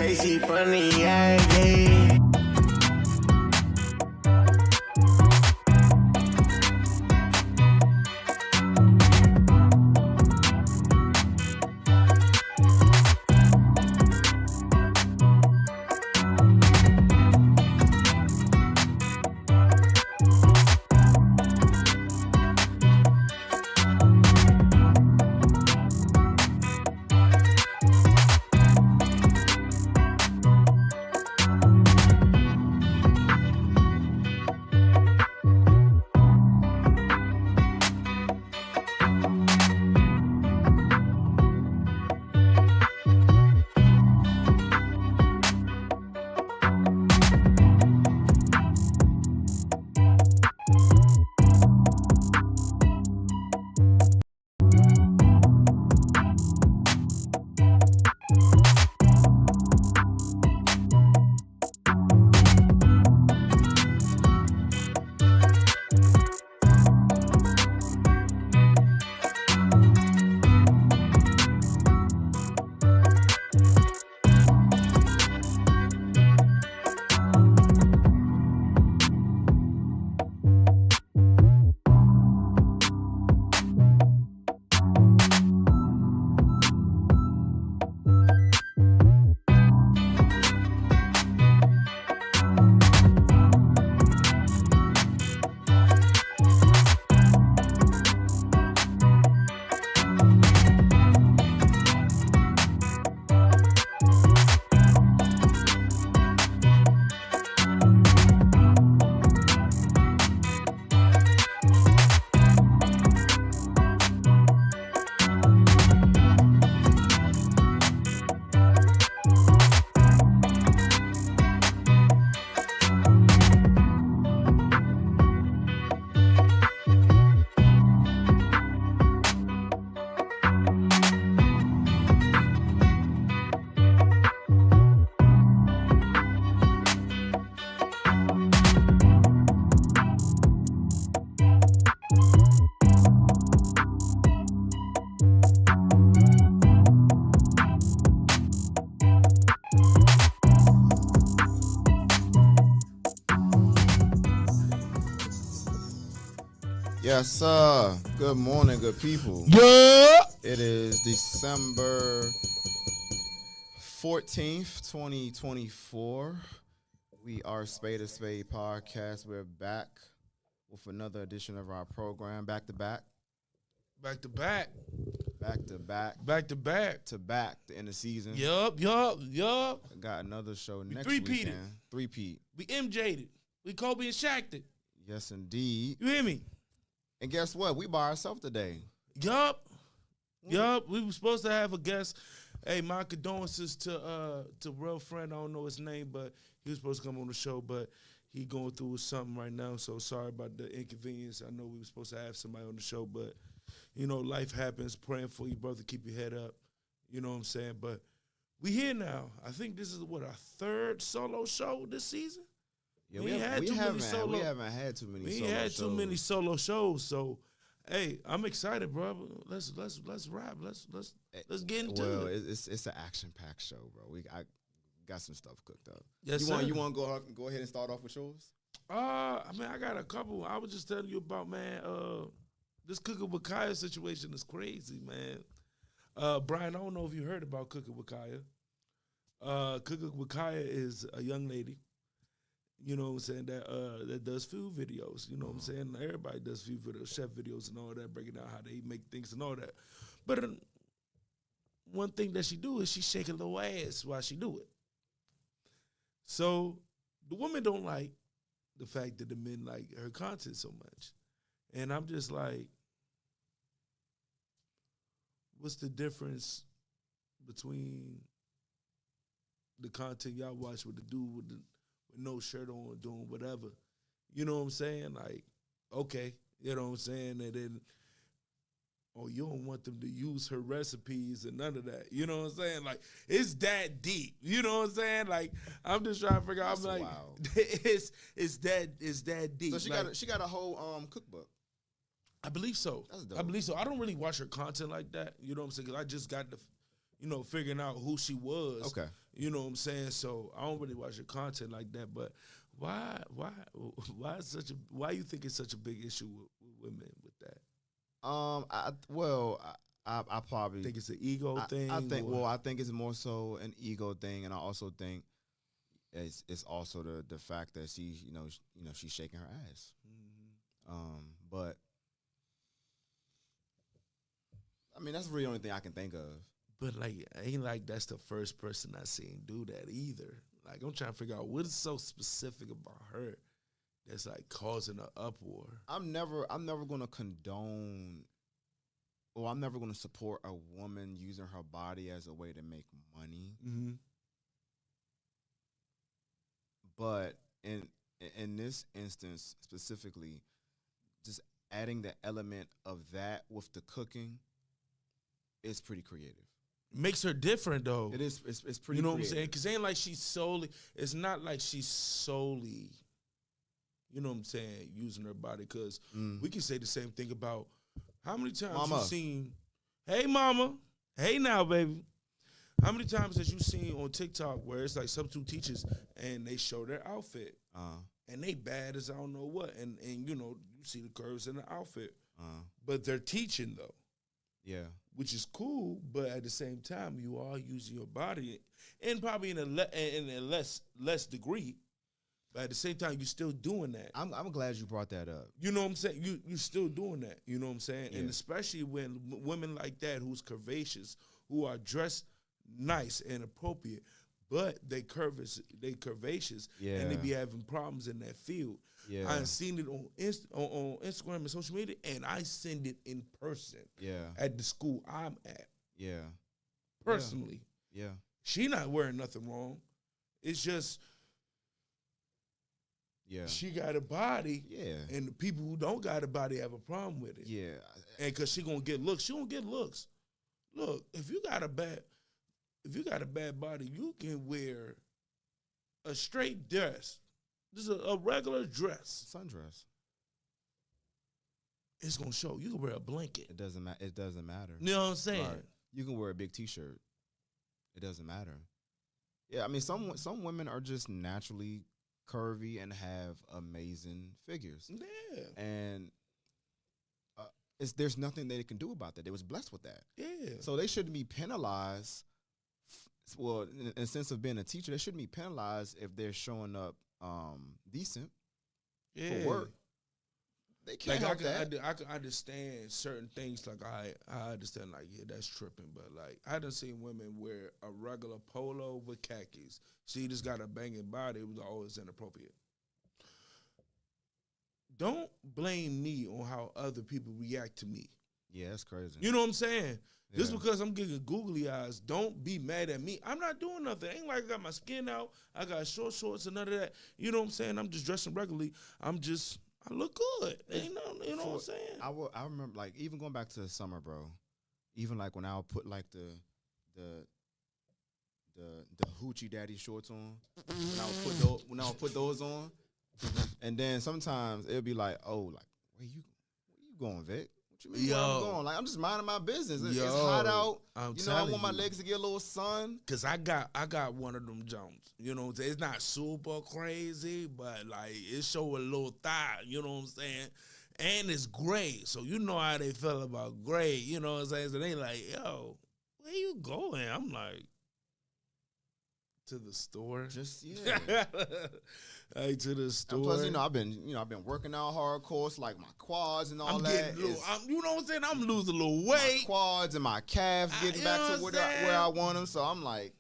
say she funny, yeah, yeah. Yes, sir. Good morning, good people. Yeah. It is December 14th, 2024. We are Spade podcast. We're back with another edition of our program. Back to back. Back to back. Back to back. Back to back. To back to end the season. Yup. Got another show next three-peated. weekend. Three-peat. We MJ'd it. We Kobe and Shaq'd it. Yes, indeed. You hear me? And guess what? We by ourselves today. Yup. We were supposed to have a guest. Hey, my condolences to real friend. I don't know his name, but he was supposed to come on the show, but he going through something right now. So sorry about the inconvenience. I know we were supposed to have somebody on the show, but you know, life happens. Praying for you, brother. Keep your head up. You know what I'm saying? But we here now. I think this is our third solo show this season. Yeah, we haven't had too many solo shows. We had too many solo shows, so hey, I'm excited, bro. Let's rap. Let's get into it. Well, it's an action-packed show, bro. I got some stuff cooked up. Yes, you want to go ahead and start off with yours? I mean, I got a couple. I was just telling you about, man, this Cooking with Kaya situation is crazy, man. Brian, I don't know if you heard about Cooking with Kaya. Cooking with Kaya is a young lady, you know what I'm saying, that does food videos. You know what I'm saying? Everybody does food videos, chef videos and all that, breaking down how they make things and all that. But one thing that she do is she shake a little ass while she do it. So the women don't like the fact that the men like her content so much. And I'm just like, what's the difference between the content y'all watch with the dude with no shirt on doing whatever? You know what I'm saying? Like, okay, you know what I'm saying? And then, oh, you don't want them to use her recipes and none of that. You know what I'm saying? Like, it's that deep. You know what I'm saying? Like, I'm just trying to figure out. I'm like, it's that deep. So she got a whole cookbook. I believe so. That's dope. I believe so. I don't really watch her content like that. You know what I'm saying? 'Cause I just got to, figuring out who she was. Okay. You know what I'm saying? So I don't really watch your content like that. But why why you think it's such a big issue with women with that? I probably Think it's an ego thing. I think it's more so an ego thing, and I also think it's also the fact that she's she's shaking her ass. But I mean that's really the only thing I can think of. But like, ain't like that's the first person I seen do that either. Like I'm trying to figure out what is so specific about her that's like causing an uproar. I'm never gonna condone, or I'm never gonna support a woman using her body as a way to make money. Mm-hmm. But in this instance specifically, just adding the element of that with the cooking is pretty creative. Makes her different though. It is. It's pretty. You know creative. what I'm saying? Because ain't like she's solely. It's not like she's solely. You know what I'm saying? Using her body, because we can say the same thing about how many times Mama. you seen. Hey, mama. Hey, now, baby. How many times has you seen on TikTok where it's like substitute teachers and they show their outfit and they bad as I don't know what, and you know you see the curves in the outfit, but they're teaching though. Yeah. Which is cool, but at the same time, you are using your body, and probably in a less degree. But at the same time, you're still doing that. I'm glad you brought that up. You know what I'm saying? You're still doing that. You know what I'm saying? Yeah. And especially when women like that, who's curvaceous, who are dressed nice and appropriate, but they curvaceous, and they be having problems in that field. Yeah. I've seen it on Instagram and social media, and I send it in person. Yeah. At the school I'm at. Yeah. Personally. Yeah. She not wearing nothing wrong. It's just she got a body. Yeah. And the people who don't got a body have a problem with it. Yeah. And because she gonna get looks, she gonna get looks. Look, if you got a bad body, you can wear a straight dress. Just a regular dress. Sundress. It's gonna show. You can wear a blanket. It doesn't matter. It doesn't matter. You know what I'm saying? Right. You can wear a big T-shirt. It doesn't matter. Yeah, I mean, some women are just naturally curvy and have amazing figures. Yeah. And there's nothing they can do about that. They was blessed with that. Yeah. So they shouldn't be penalized. Well, in the sense of being a teacher, they shouldn't be penalized if they're showing up decent for work. They can't help that. I can understand certain things. Like I understand, like, yeah, that's tripping. But like I done seen women wear a regular polo with khakis. She just got a banging body. It was always inappropriate. Don't blame me on how other people react to me. Yeah, that's crazy. You know what I'm saying? Yeah. Just because I'm getting googly eyes, don't be mad at me. I'm not doing nothing. Ain't like I got my skin out. I got short shorts and none of that. You know what I'm saying? I'm just dressing regularly. I look good. Ain't no, you know what I'm saying? I remember, like, even going back to the summer, bro. Even like when I would put like the hoochie daddy shorts on. When I would put those on, and then sometimes it'll be like, oh, like where you going, Vic? What you mean? Where I'm going? Like, I'm just minding my business. It's hot out. I want my legs to get a little sun. Cause I got one of them Jones. You know what I'm saying? It's not super crazy, but like it show a little thigh. You know what I'm saying? And it's gray, so you know how they feel about gray. You know what I'm saying? So they like, yo, where you going? I'm like, to the store. Just Hey, to the store. And plus, I've been working out hardcore, so like my quads and all that. You know what I'm saying? I'm losing a little weight. My quads and my calves getting back to where I want them. So I'm like,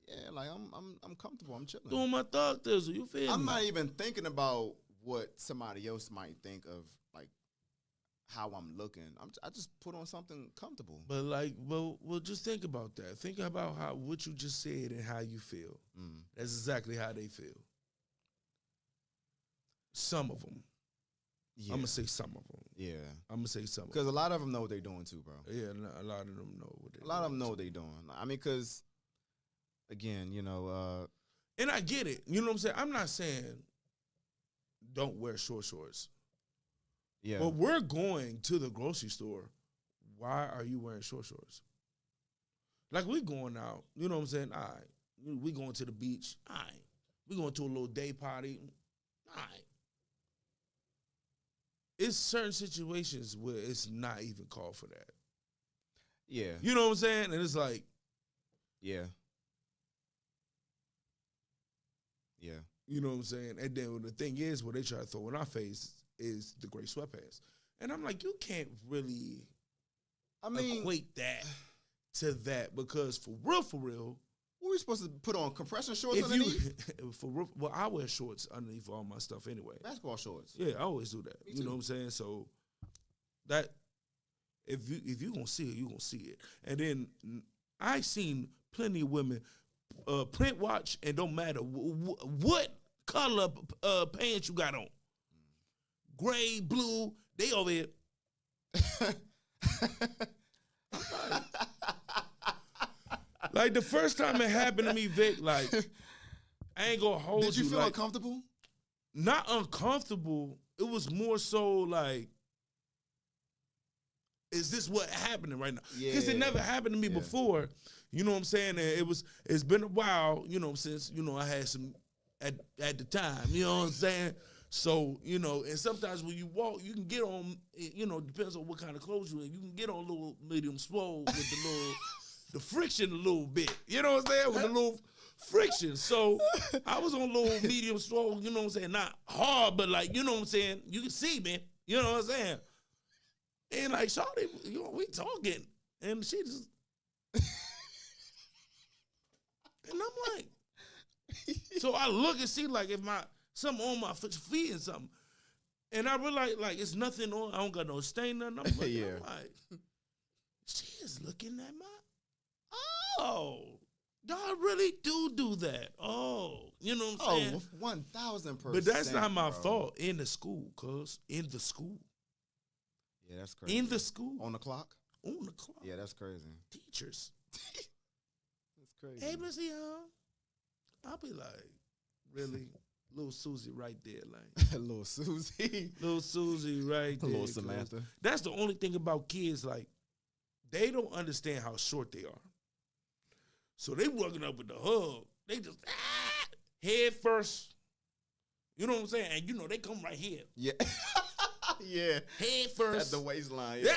yeah, like I'm comfortable. I'm chilling. Doing my thug thizzle. You feel me? I'm not even thinking about what somebody else might think of, like how I'm looking. I just put on something comfortable. But like, well, just think about that. Think about what you just said and how you feel. That's exactly how they feel. Some of them. Yeah. I'm going to say some of them. Yeah. I'm going to say some of them. Because a lot of them know what they're doing too, bro. Yeah, a lot of them know what they're doing. A lot of them know what they're doing. I mean, because, again, and I get it. You know what I'm saying? I'm not saying don't wear short shorts. Yeah. But we're going to the grocery store. Why are you wearing short shorts? Like, we going out. You know what I'm saying? All right. We going to the beach. All right. We going to a little day party. All right. It's certain situations where it's not even called for that. Yeah. You know what I'm saying? And it's like, yeah. Yeah. You know what I'm saying? And then the thing is, what they try to throw in our face is the gray sweatpants. And I'm like, you can't really equate that to that because for real, what are we supposed to put on? Compression shorts underneath? Well, I wear shorts underneath all my stuff anyway. Basketball shorts. Yeah, I always do that. You know what I'm saying? So that if you gonna see it, you gonna see it. And then I seen plenty of women print watch and don't matter what color pants you got on, gray, blue, they over here. Like the first time it happened to me, Vic, like I ain't gonna hold you. Did you feel like, uncomfortable? Not uncomfortable. It was more so like, is this what happening right now? Because it never happened to me before. You know what I'm saying? And it's been a while, you know, since, you know, I had some at the time, you know what I'm saying? So, you know, and sometimes when you walk, you can get on, you know, depends on what kind of clothes you're in, you can get on a little medium swole with the little, the friction a little bit. You know what I'm saying? With a little friction. So I was on a little medium swole, you know what I'm saying? Not hard, but like, you know what I'm saying? You can see me, you know what I'm saying? And like, shawty, you know, we talking, and she just, and I'm like, so I look and see like if something on my feet and something, and I realize like it's nothing on. I don't got no stain, nothing. I'm looking, I'm like, she is looking at y'all really do that. Oh, you know what I'm saying? 1,000%. But that's not my fault. In the school, cuz in the school. Yeah, that's crazy. In the school. On the clock? On the clock. Yeah, that's crazy. Teachers. That's crazy. Hey, Miss Young. I'll be like, really? Little Susie right there. Like Little Susie. Little Susie right there. Little Samantha. That's the only thing about kids, like, they don't understand how short they are. So they walking up with the hug. They just, head first. You know what I'm saying? And you know, they come right here. Yeah. Yeah. Head first. At the waistline. Yeah.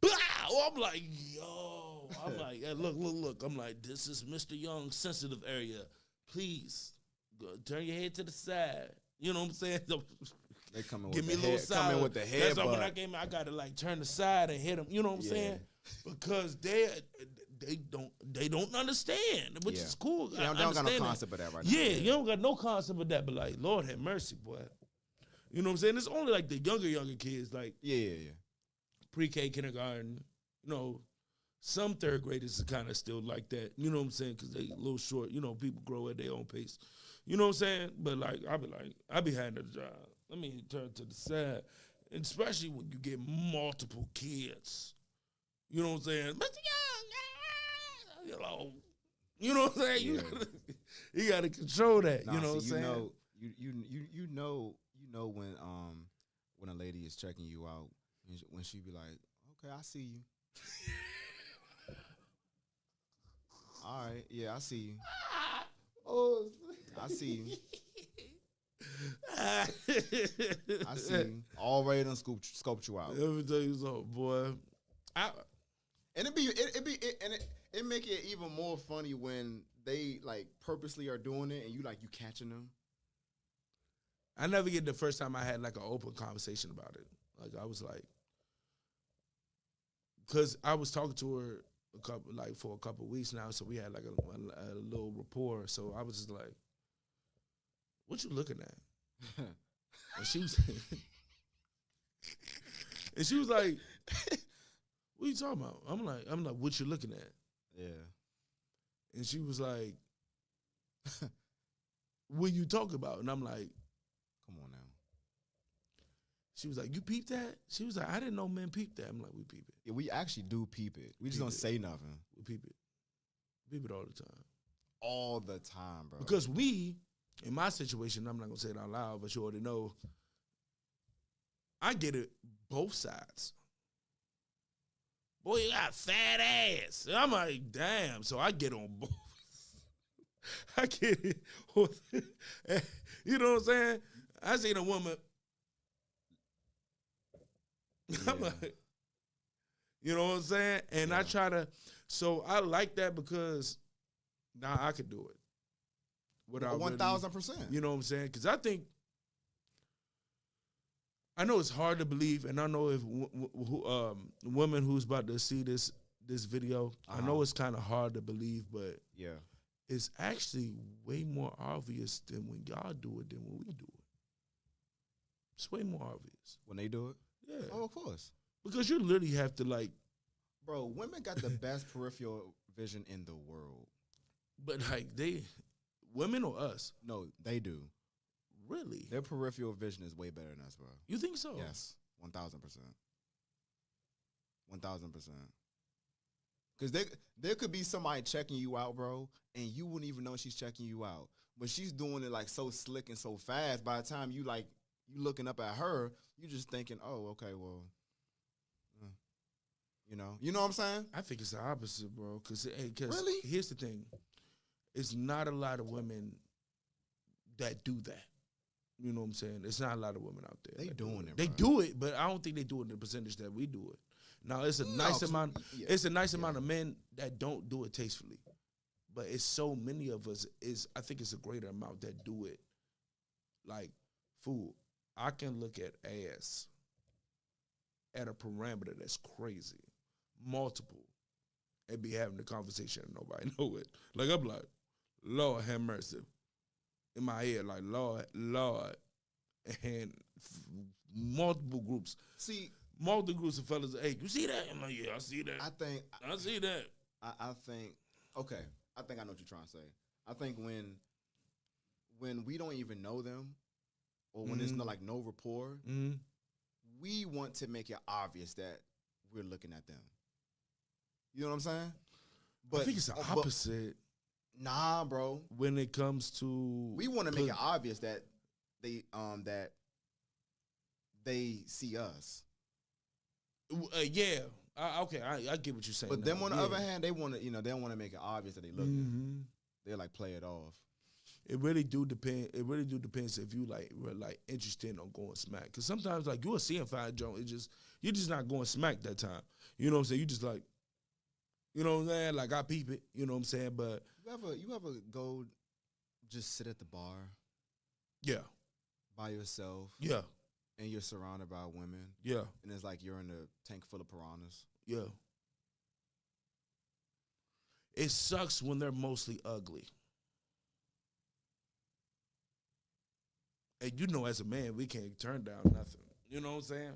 Bow. I'm like, yo. I'm like, hey, look. I'm like, this is Mr. Young's sensitive area. Please, go, turn your head to the side. You know what I'm saying? They come in Give with me the a little head. side. Come in with the head. That's why when I came in, I got to like turn the side and hit them. You know what I'm saying? Because they don't understand, which is cool. Yeah, I don't got no concept of that right now. Yeah, you don't got no concept of that, but like, Lord have mercy, boy. You know what I'm saying? It's only like the younger kids, like pre-K, kindergarten, you know, some third graders are kind of still like that. You know what I'm saying? Because they a little short. You know, people grow at their own pace. You know what I'm saying? But like, I be handling the job. Let me turn to the side. And especially when you get multiple kids. You know what I'm saying? Mr. Young, you know what I'm saying? You gotta control that. You know what I'm saying? You know when a lady is checking you out, when she be like, okay, I see you. All right, yeah, I see you. Oh, I see you. I see you. Already done scoped you out. Let me tell you something, boy. And it make it even more funny when they like purposely are doing it and you catching them. I never get the first time I had like an open conversation about it. Like I was like, because I was talking to her for a couple of weeks now, so we had like a little rapport. So I was just like, "What you looking at?" And she was, like, "What you talking about?" I'm like, "What you looking at?" Yeah. And she was like, "What you talking about?" And I'm like, "Come on now." She was like, "You peeped that?" She was like, "I didn't know men peeped that." I'm like, "We peep it." Yeah, we actually do peep it. We just don't say nothing. We peep it. Peep it all the time. All the time, bro. Because in my situation, I'm not going to say it out loud, but you already know, I get it both sides. Boy, you got fat ass. And I'm like, damn. So I get on both. I get it. You know what I'm saying? I seen a woman. I'm Yeah. like, you know what I'm saying? And I try to, so I like that because now I could do it. Without 1,000%. You know what I'm saying? Because I know it's hard to believe, and I know if women who's about to see this video, I know it's kind of hard to believe, but Yeah. it's actually way more obvious than when y'all do it than when we do it. It's way more obvious. When they do it? Yeah. Oh, of course. Because you literally have to like. Bro, women got the best peripheral vision in the world. But like women or us? No, they do. Really? Their peripheral vision is way better than us, bro. You think so? Yes, 1,000%. 1,000%. Because there could be somebody checking you out, bro, and you wouldn't even know she's checking you out. But she's doing it like so slick and so fast. By the time you looking up at her, you just thinking, oh, okay, well, you know what I'm saying? I think it's the opposite, bro. Because Really? Here's the thing: it's not a lot of women that do that. You know what I'm saying? It's not a lot of women out there. They doing it. They bro. do it, but I don't think they do it in the percentage that we do it. Now it's a nice amount. Yeah. It's a nice amount of men that don't do it tastefully, but it's so many of us. I think it's a greater amount that do it. Like, fool, I can look at ass at a parameter that's crazy, multiple, and be having the conversation and nobody know it. Like, I'm like, Lord have mercy. In my head, like, Lord, and multiple groups. See, multiple groups of fellas, hey, you see that? I'm like, yeah, I see that. I see that. I think, okay, I think I know what you're trying to say. I think when we don't even know them, or when there's no rapport, we want to make it obvious that we're looking at them. You know what I'm saying? But I think it's the opposite. Nah, bro. When it comes to, we want to make it obvious that they see us. Yeah. Okay, I get what you're saying. But them on the other hand, they want to, they don't want to make it obvious that they look. They like play it off. It really do depend. It really do depends if you were interested on going smack. Because sometimes you'll see a fine joint, you're just not going smack that time. You know what I'm saying? You just like, you know what I'm saying? Like I peep it. You know what I'm saying? But you ever go just sit at the bar? Yeah. By yourself? Yeah. And you're surrounded by women? Yeah. And it's like you're in a tank full of piranhas? Yeah. It sucks when they're mostly ugly. And as a man, we can't turn down nothing. You know what I'm saying?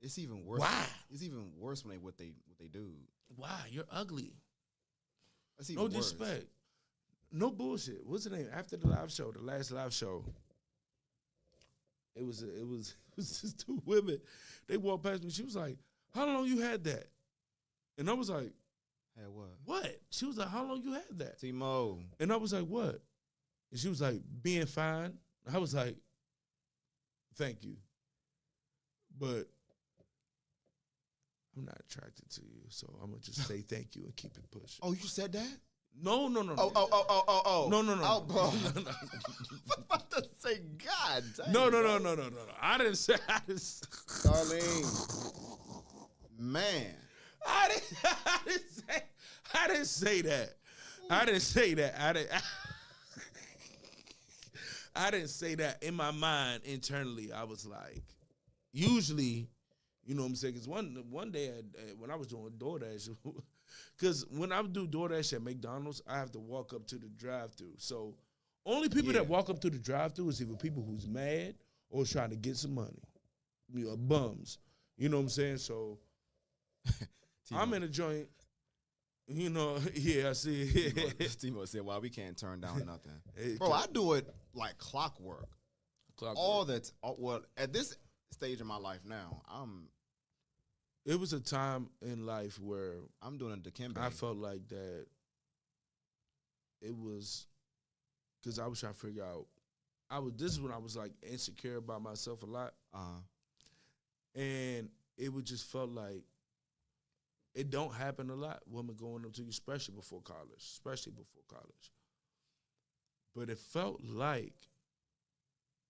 It's even worse. Why? It's even worse when what they do. Why? You're ugly. That's even worse. No disrespect. No bullshit. What's the name? After the last live show, it was just two women. They walked past me. She was like, "How long you had that?" And I was like, "Had what?" What? She was like, "How long you had that?" Timo. And I was like, "What?" And she was like, "Being fine." I was like, "Thank you, but I'm not attracted to you, so I'm gonna just say thank you and keep it pushing." Oh, you said that? No. Oh. No. No, bro. I'm about to say, God damn. No. I didn't say. Darlene. Man. I didn't say that. I didn't say that. In my mind, internally, I was like, usually, you know what I'm saying? Because one day when I was doing DoorDash, because when I do DoorDash at McDonald's, I have to walk up to the drive-thru. So only people that walk up to the drive-thru is either people who's mad or trying to get some money, bums. You know what I'm saying? So I'm in a joint. Yeah, I see. Timo said, "Well, we can't turn down nothing." Bro, I do it like clockwork. All that. Well, at this stage of my life now, It was a time in life where I'm doing a dikembe. I felt like that it was because I was trying to figure out. This is when I was like insecure about myself a lot, and it would just felt like it don't happen a lot. Women going up to you, especially before college. but it felt like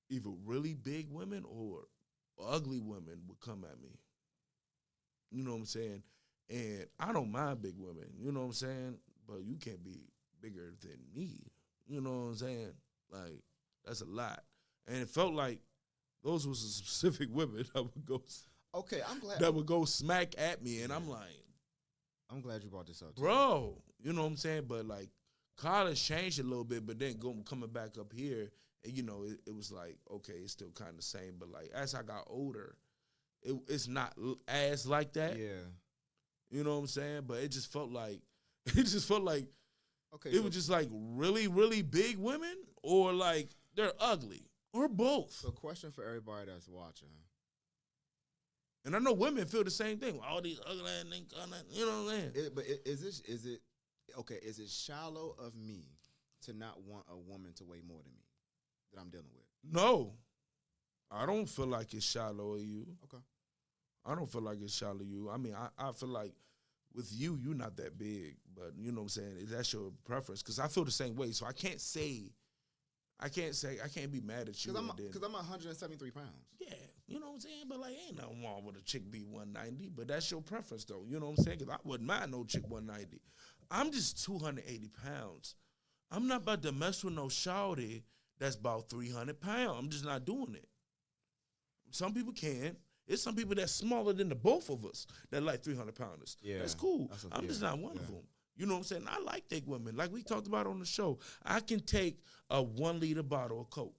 either really big women or ugly women would come at me. You know what I'm saying? And I don't mind big women, you know what I'm saying? But you can't be bigger than me. You know what I'm saying? Like, that's a lot. And it felt like those were some specific women that would go smack at me. And I'm like, I'm glad you brought this up. Bro, you know what I'm saying? But like, college changed a little bit, but then coming back up here, and, you know, it was like, okay, it's still kind of the same. But like, as I got older, it's not as like that. Yeah. You know what I'm saying? But it just felt like, okay, it was just like really, really big women, or like they're ugly, or both. So question for everybody that's watching. And I know women feel the same thing. All these ugly ass niggas, you know what I'm saying? But is it shallow of me to not want a woman to weigh more than me that I'm dealing with? No. I don't feel like it's shallow of you. Okay. I don't feel like it's shallow of you. I mean, I feel like with you, you're not that big, but you know what I'm saying? That's your preference. Because I feel the same way. So I can't be mad at you. Because I'm 173 pounds. Yeah, you know what I'm saying? But like, ain't nothing wrong with a chick be 190, but that's your preference though. You know what I'm saying? Because I wouldn't mind no chick 190. I'm just 280 pounds. I'm not about to mess with no shawty that's about 300 pounds. I'm just not doing it. Some people can. It's some people that's smaller than the both of us that like 300 pounders. Yeah, that's cool. I'm just not one of them. You know what I'm saying? I like thick women. Like we talked about on the show. I can take a 1 liter bottle of Coke.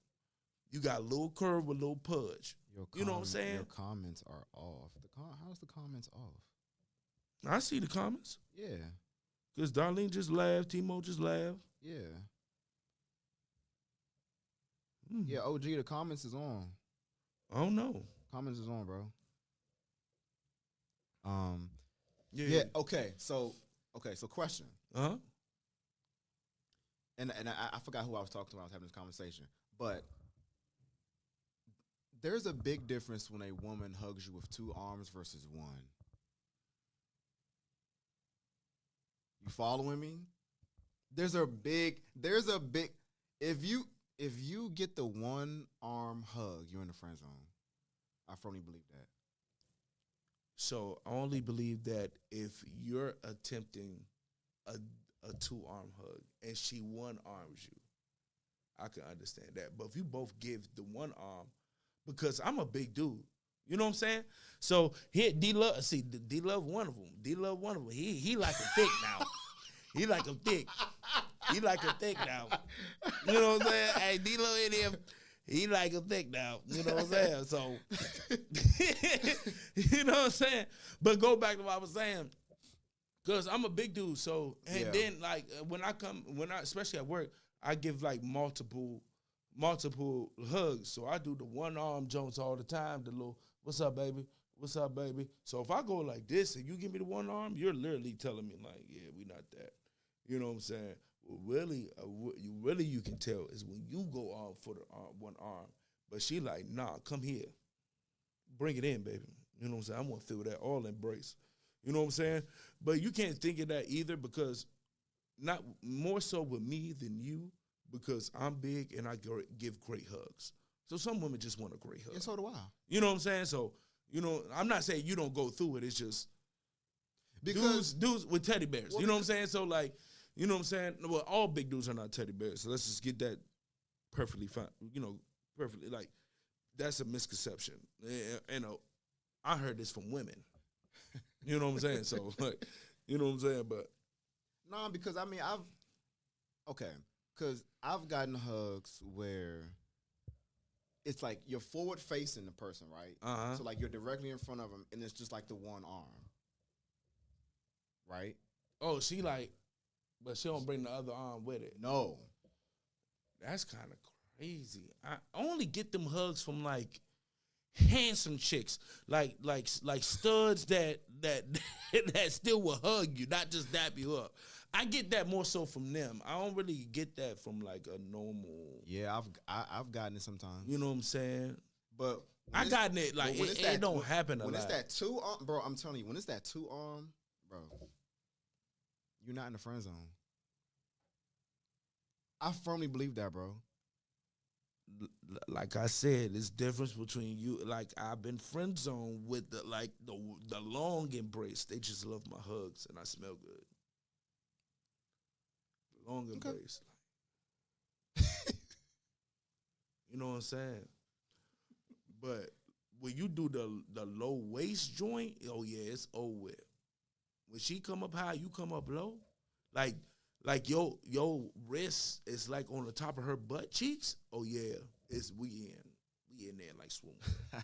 You got a little curve with a little pudge. You know what I'm saying? Your comments are off. How's the comments off? I see the comments. Yeah. Because Darlene just laughed. Timo just laughed. Yeah. Yeah, OG, the comments is on. I don't know. Comments is on, bro. Yeah. Okay. So question. Uh-huh. And I forgot who I was talking to when I was having this conversation, but there's a big difference when a woman hugs you with 2 arms versus 1. You following me? There's a big. If you get the 1 arm hug, you're in the friend zone. I firmly believe that. So I only believe that if you're attempting a 2-arm hug and she 1-arms you, I can understand that. But if you both give the 1 arm, because I'm a big dude, you know what I'm saying? So here, D-Love, see, D-Love one of them. D-Love one of them. He like a thick now. He like a thick. He like a thick now. You know what I'm saying? Hey, D-Love in here. He like a thick now, you know what I'm saying? So, you know what I'm saying? But go back to what I was saying, because I'm a big dude. So, and then like when I especially at work, I give like multiple hugs. So I do the 1-arm Jones all the time. The little, what's up, baby? What's up, baby? So if I go like this and you give me the 1 arm, you're literally telling me like, yeah, we not that. You know what I'm saying? Really, you can tell is when you go on for the 1 arm, but she like, nah, come here, bring it in, baby. You know what I'm saying? I want to feel that all embrace. You know what I'm saying? But you can't think of that either, because not more so with me than you, because I'm big and I give great hugs. So some women just want a great hug. And so do I. You know what I'm saying? So, you know, I'm not saying you don't go through it. It's just because dudes with teddy bears. You know what I'm saying? So like, you know what I'm saying? Well, all big dudes are not teddy bears. So let's just get that perfectly fine. You know, perfectly. Like, that's a misconception. You know, I heard this from women. You know what I'm saying? So, like, you know what I'm saying? But no, because I mean, because I've gotten hugs where it's like you're forward facing the person, right? Uh-huh. So like you're directly in front of them, and it's just like the 1 arm, right? Oh, she like. But she don't bring the other arm with it. No. That's kind of crazy. I only get them hugs from like handsome chicks, like studs that still will hug you, not just dap you up. I get that more so from them. I don't really get that from like a normal. Yeah, I've gotten it sometimes. You know what I'm saying? But I gotten it like it don't happen a lot. When it's that 2 arm, bro, I'm telling you, when it's that 2 arm, bro. You're not in the friend zone. I firmly believe that, bro. Like I said, it's difference between you. Like I've been friend zoned with the long embrace. They just love my hugs and I smell good. Long embrace. You know what I'm saying? But when you do the low waist joint, oh yeah, it's over with. When she come up high, you come up low. Like your wrist is like on the top of her butt cheeks. Oh yeah, we in there like swimwear.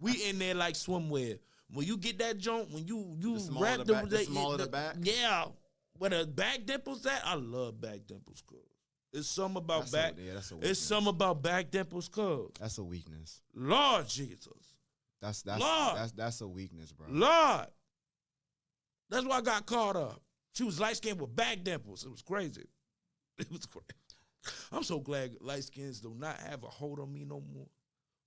We in there like swimwear. When you get that joint, when you wrap the smaller the back. Yeah, where the back dimples at, I love back dimples, cuz. It's something about it's something about back dimples, cuz. That's a weakness. Lord Jesus. That's a weakness, bro. Lord. That's why I got caught up. She was light skinned with back dimples. It was crazy. It was crazy. I'm so glad light skins do not have a hold on me no more.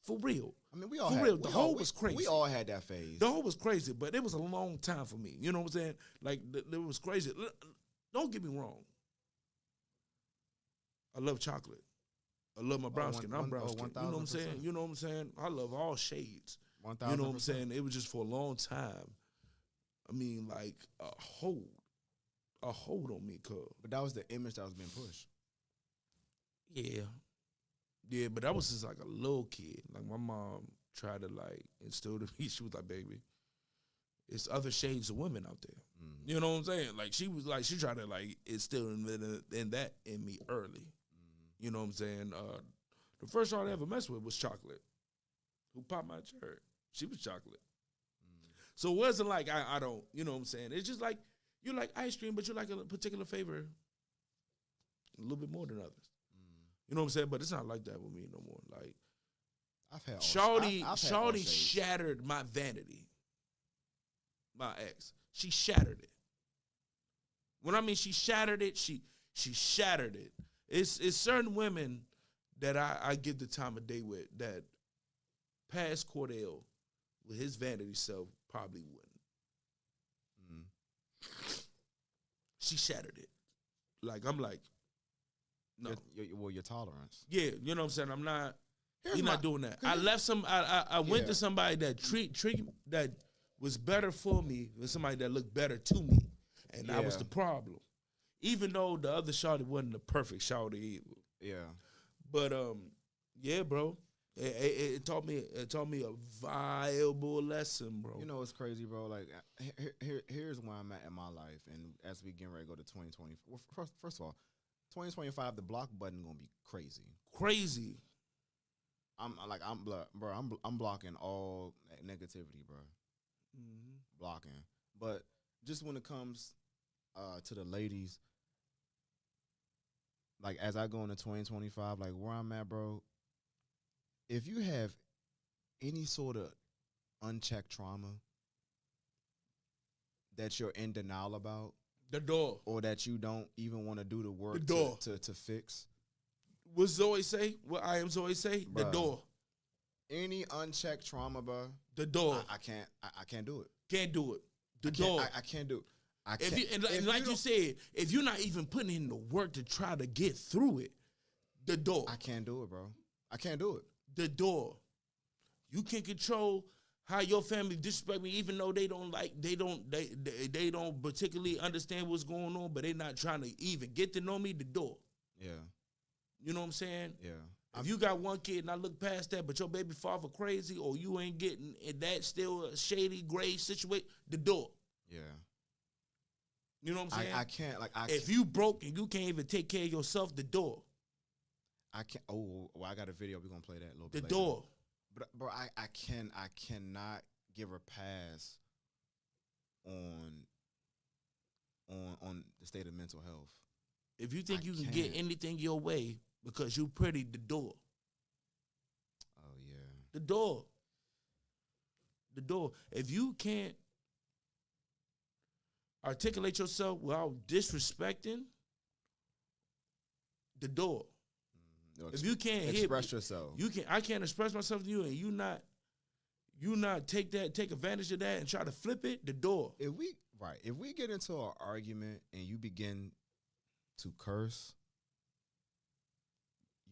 For real. I mean, we all For had, real. The hole was crazy. We all had that phase. The hole was crazy, but it was a long time for me. You know what I'm saying? Like, it was crazy. Don't get me wrong. I love chocolate. I love my brown skin. I'm brown skin. You know what I'm saying? You know what I'm saying? I love all shades. 1,000%. You know what I'm saying? It was just for a long time. I mean, like a hold on me, cuz. But that was the image that was being pushed. Yeah, but that was just like a little kid. Like my mom tried to like instill to me. She was like, "Baby, it's other shades of women out there." Mm-hmm. You know what I'm saying? Like she was like, she tried to like instill in that in me early. Mm-hmm. You know what I'm saying? The first child I ever messed with was Chocolate, who popped my cherry. She was Chocolate. So it wasn't like I don't, you know what I'm saying? It's just like you like ice cream, but you like a particular flavor a little bit more than others. You know what I'm saying? But it's not like that with me no more. Like I've had Shawty shattered my vanity. My ex. She shattered it. When I mean she shattered it, she shattered it. It's certain women that I give the time of day with that past Cordell with his vanity self probably wouldn't. She shattered it. Like, I'm like, no. Your tolerance. Yeah, you know what I'm saying? I'm not, you're not doing that. I went to somebody that that was better for me than somebody that looked better to me. And that was the problem. Even though the other shawty wasn't the perfect shawty either. Yeah. But, yeah, bro. It taught me a valuable lesson, bro. You know what's crazy, bro? Like, here's where I'm at in my life, and as we get ready to go to 2020. Well, first of all, 2025, the block button gonna be crazy. Crazy. I'm blocking all negativity, bro. Mm-hmm. Blocking, but just when it comes to the ladies, like as I go into 2025, like where I'm at, bro. If you have any sort of unchecked trauma that you're in denial about, the door, or that you don't even want to do the work to fix, what Zoe say? What I am Zoe say? Bruh, the door. Any unchecked trauma, bro. The door. I can't do it. Can't do it. The door. I can't do it. I can't. And like you said, if you're not even putting in the work to try to get through it, the door. I can't do it, bro. I can't do it. The door. You can control how your family disrespect me, even though they don't particularly understand what's going on, but they're not trying to even get to know me. The door. Yeah. You know what I'm saying? Yeah. If you got one kid and I look past that, but your baby father crazy, or you ain't getting that still a shady gray situation, the door. Yeah. You know what I'm saying? I can't. If you broke and you can't even take care of yourself, the door. I can't. Oh, well, I got a video. We're gonna play that a little bit later. The door. But bro, I cannot give her pass on the state of mental health. If you think you can get anything your way because you pretty, the door. Oh yeah. The door. The door. If you can't articulate yourself without disrespecting, the door. If you can't express yourself, I can't express myself to you, and you not take advantage of that and try to flip it. The door. If we get into an argument and you begin to curse,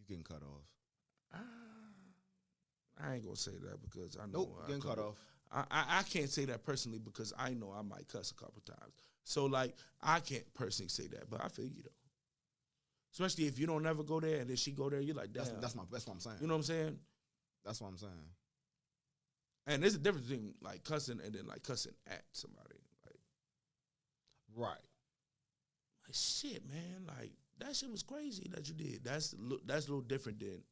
getting cut off. I ain't gonna say that because I know Nope, getting cut off. I can't say that personally because I know I might cuss a couple times. So like I can't personally say that, but I feel you though. Especially if you don't ever go there and then she go there, you're like, damn. That's what I'm saying. You know what I'm saying? That's what I'm saying. And there's a difference between like cussing and then like cussing at somebody. Like, right. Like shit, man. Like that shit was crazy that you did. That's a little different than.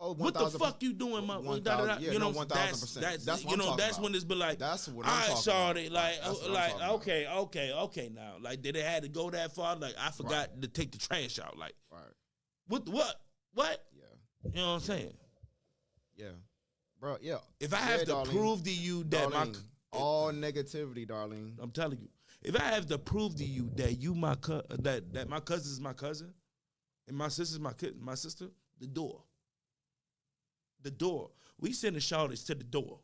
Oh, what the fuck you doing, my? Yeah, you know, 1,000%. That's what you know, I'm that's talking when it's been like, that's what all I'm right, talking shawty, about. like, okay, now, like, did it had to go that far? Like, I forgot to take the trash out. Like, what? Yeah, you know what I'm saying? Yeah, bro. Yeah. If I have to prove to you that darling, all negativity, darling. I'm telling you, if I have to prove to you that you that my cousin is my cousin, and my sister's my sister, the door. The door. We sending shawties to the door.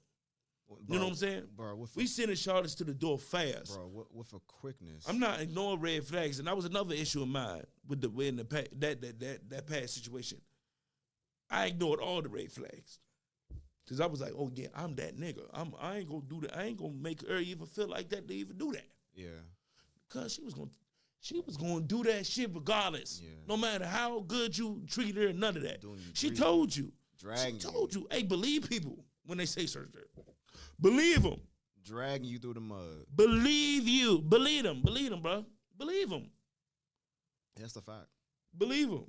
Bro, you know what I'm saying? Bro, we sending shawties to the door fast. Bro, with a quickness. I'm not ignoring red flags, and that was another issue of mine with that past situation. I ignored all the red flags. Cause I was like, oh yeah, I'm that nigga. I ain't gonna do that. I ain't gonna make her even feel like that to even do that. Yeah. Cause she was gonna do that shit regardless. Yeah. No matter how good you treat her, none of that. She told you. She told you, hey, believe people when they say certain shit. Believe them. Dragging you through the mud. Believe you. Believe them, bro. Believe them. That's the fact. Believe them.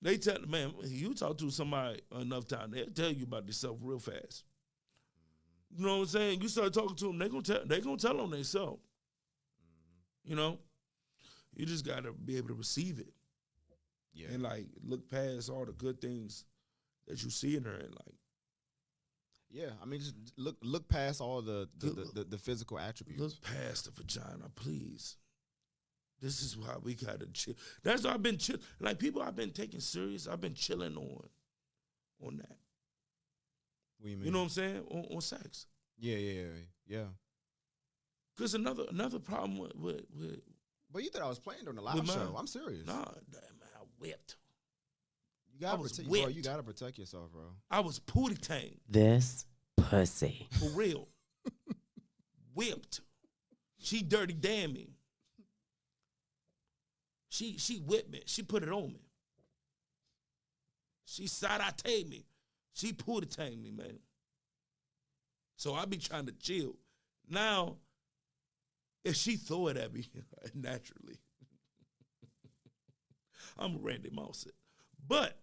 They tell, man, you talk to somebody enough time, they'll tell you about themselves real fast. You know what I'm saying? You start talking to them, they gonna tell on themselves. You know? You just gotta be able to receive it. Yeah. And like look past all the good things that you see in her and like. Yeah, I mean just look past all the physical attributes. Look past the vagina, please. This is why we gotta chill. That's why I've been chill. Like people I've been taking serious, I've been chilling on that. What do you mean? You know what I'm saying? On sex. Yeah. Cause another problem with but you thought I was playing during the live show. I'm serious. Nah, man, I whipped. You gotta protect yourself, bro. I was pootie tang. This pussy. For real. Whipped. She dirty damn me. She whipped me. She put it on me. She side-I-taed me. She pootie tang me, man. So I be trying to chill. Now, if she throw it at me naturally, I'm Randy Moss it. But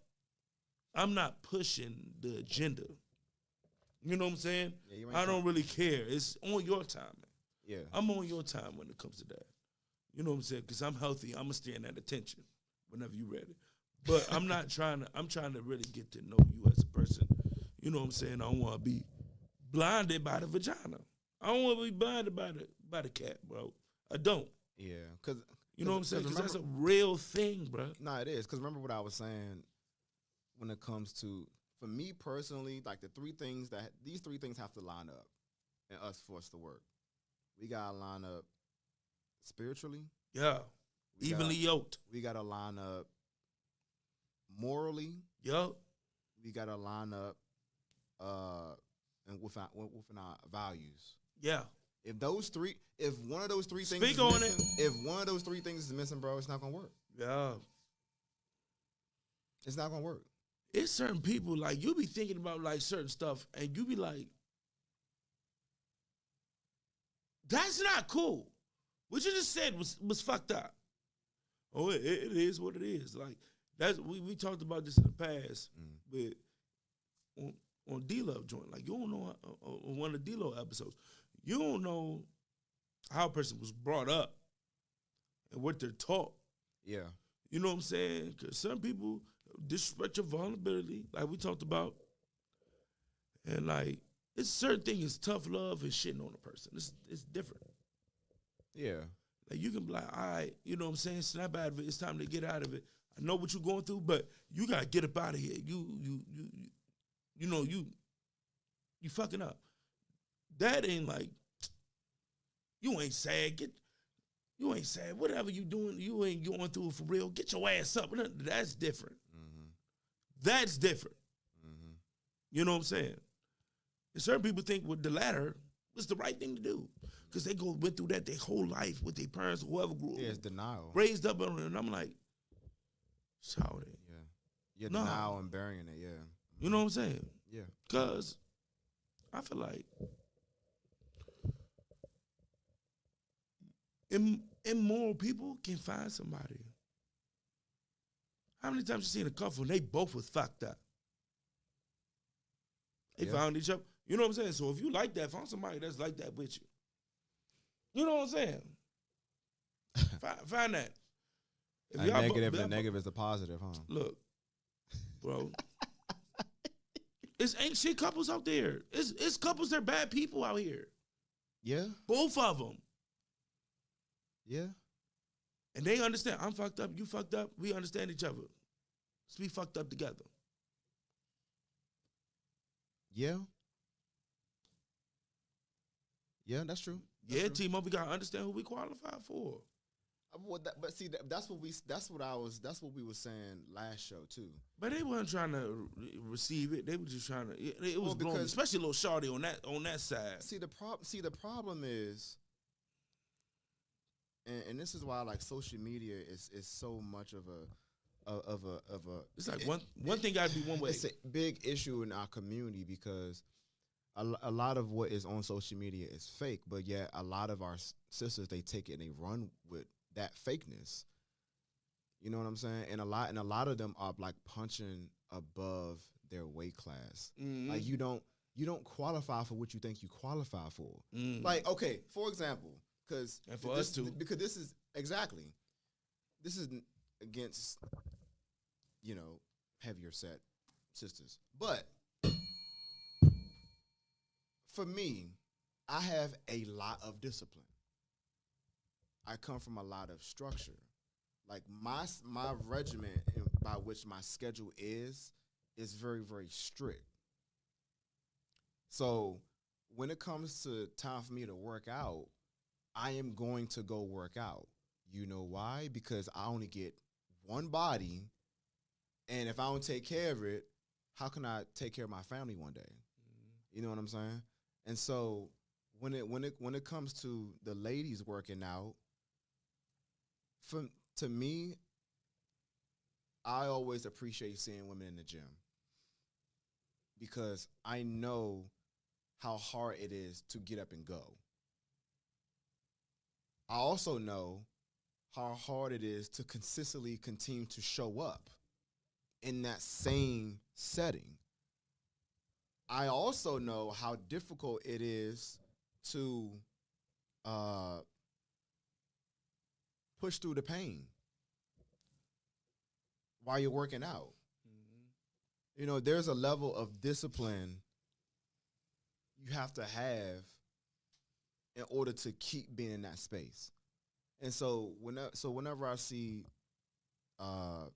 I'm not pushing the agenda. You know what I'm saying? Yeah, I don't really care. It's on your time, man. Yeah. I'm on your time when it comes to that. You know what I'm saying? Because I'm healthy. I'm going to stand at attention whenever you're ready. But I'm trying to really get to know you as a person. You know what I'm saying? I don't want to be blinded by the vagina. I don't want to be blinded by the cat, bro. I don't. Yeah. Cause you know what I'm saying? Because that's a real thing, bro. No, it is. Because remember what I was saying when it comes to, for me personally, like these three things have to line up and us for us to work. We got to line up spiritually. Yeah. Evenly yoked. We got to line up morally. Yup. We got to line up and within our values. Yeah. If one of those three things Speak on it. If one of those three things is missing, bro, it's not gonna work. Yeah. It's not gonna work. It's certain people, like, you be thinking about, like, certain stuff, and you be like, that's not cool. What you just said was fucked up. Oh, it is what it is. Like, we talked about this in the past, but on D-Love joint. Like, you don't know, on one of the D-Love episodes, you don't know how a person was brought up and what they're taught. Yeah. You know what I'm saying? Because some people disrespect your vulnerability, like we talked about. And, like, it's certain thing is tough love and shitting on a person. It's different. Yeah. Like, you can be like, all right, you know what I'm saying? Snap out of it. It's time to get out of it. I know what you're going through, but you got to get up out of here. You know, you fucking up. That ain't like, you ain't sad. You ain't sad. Whatever you doing, you ain't going through it for real. Get your ass up. That's different. That's different. Mm-hmm. You know what I'm saying? And certain people think with the latter was the right thing to do because they went through that their whole life with their parents, whoever grew up. Yeah, it's denial. Raised up on it, and I'm like, shout it. Yeah, Nah. denial and burying it, yeah. You know what I'm saying? Yeah. Because I feel like immoral people can find somebody. How many times you seen a couple and they both was fucked up? They found each other. You know what I'm saying? So if you like that, find somebody that's like that with you. You know what I'm saying? find that. If The negative is a positive, huh? Look, bro. Ain't shit couples out there. It's couples that are bad people out here. Yeah. Both of them. Yeah. And they understand. I'm fucked up. You fucked up. We understand each other. Let's be fucked up together. Yeah. Yeah, that's true. Team up. We gotta understand who we qualify for. But see, that's what we were saying last show too. But they weren't trying to receive it. They were just trying to. It was blown, especially little shawty on that side. See the problem is, and this is why like social media is so much of a. It's like one thing gotta be one way. It's a big issue in our community because a lot of what is on social media is fake, but yet a lot of our sisters, they take it and they run with that fakeness. You know what I'm saying? And a lot of them are like punching above their weight class. Mm-hmm. Like you don't qualify for what you think you qualify for. Mm-hmm. Like, okay, for example, because this is exactly, this is against, heavier set sisters. But for me, I have a lot of discipline. I come from a lot of structure. Like my regimen by which my schedule is very, very strict. So when it comes to time for me to work out, I am going to go work out. You know why? Because I only get one body, and if I don't take care of it, how can I take care of my family one day? Mm-hmm. You know what I'm saying? And so when it comes to the ladies working out, to me, I always appreciate seeing women in the gym because I know how hard it is to get up and go. I also know how hard it is to consistently continue to show up in that same setting. I also know how difficult it is to push through the pain while you're working out. Mm-hmm. There's a level of discipline you have to have in order to keep being in that space. And so whenever I see them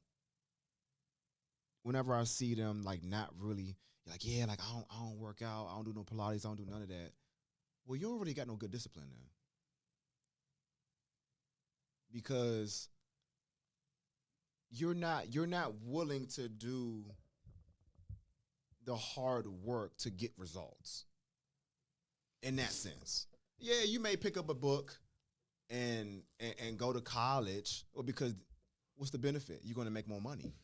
like not really like, yeah, like I don't work out, I don't do no Pilates, I don't do none of that. Well, you already got no good discipline then. Because you're not willing to do the hard work to get results. In that sense. Yeah, you may pick up a book and go to college, or because what's the benefit? You're going to make more money.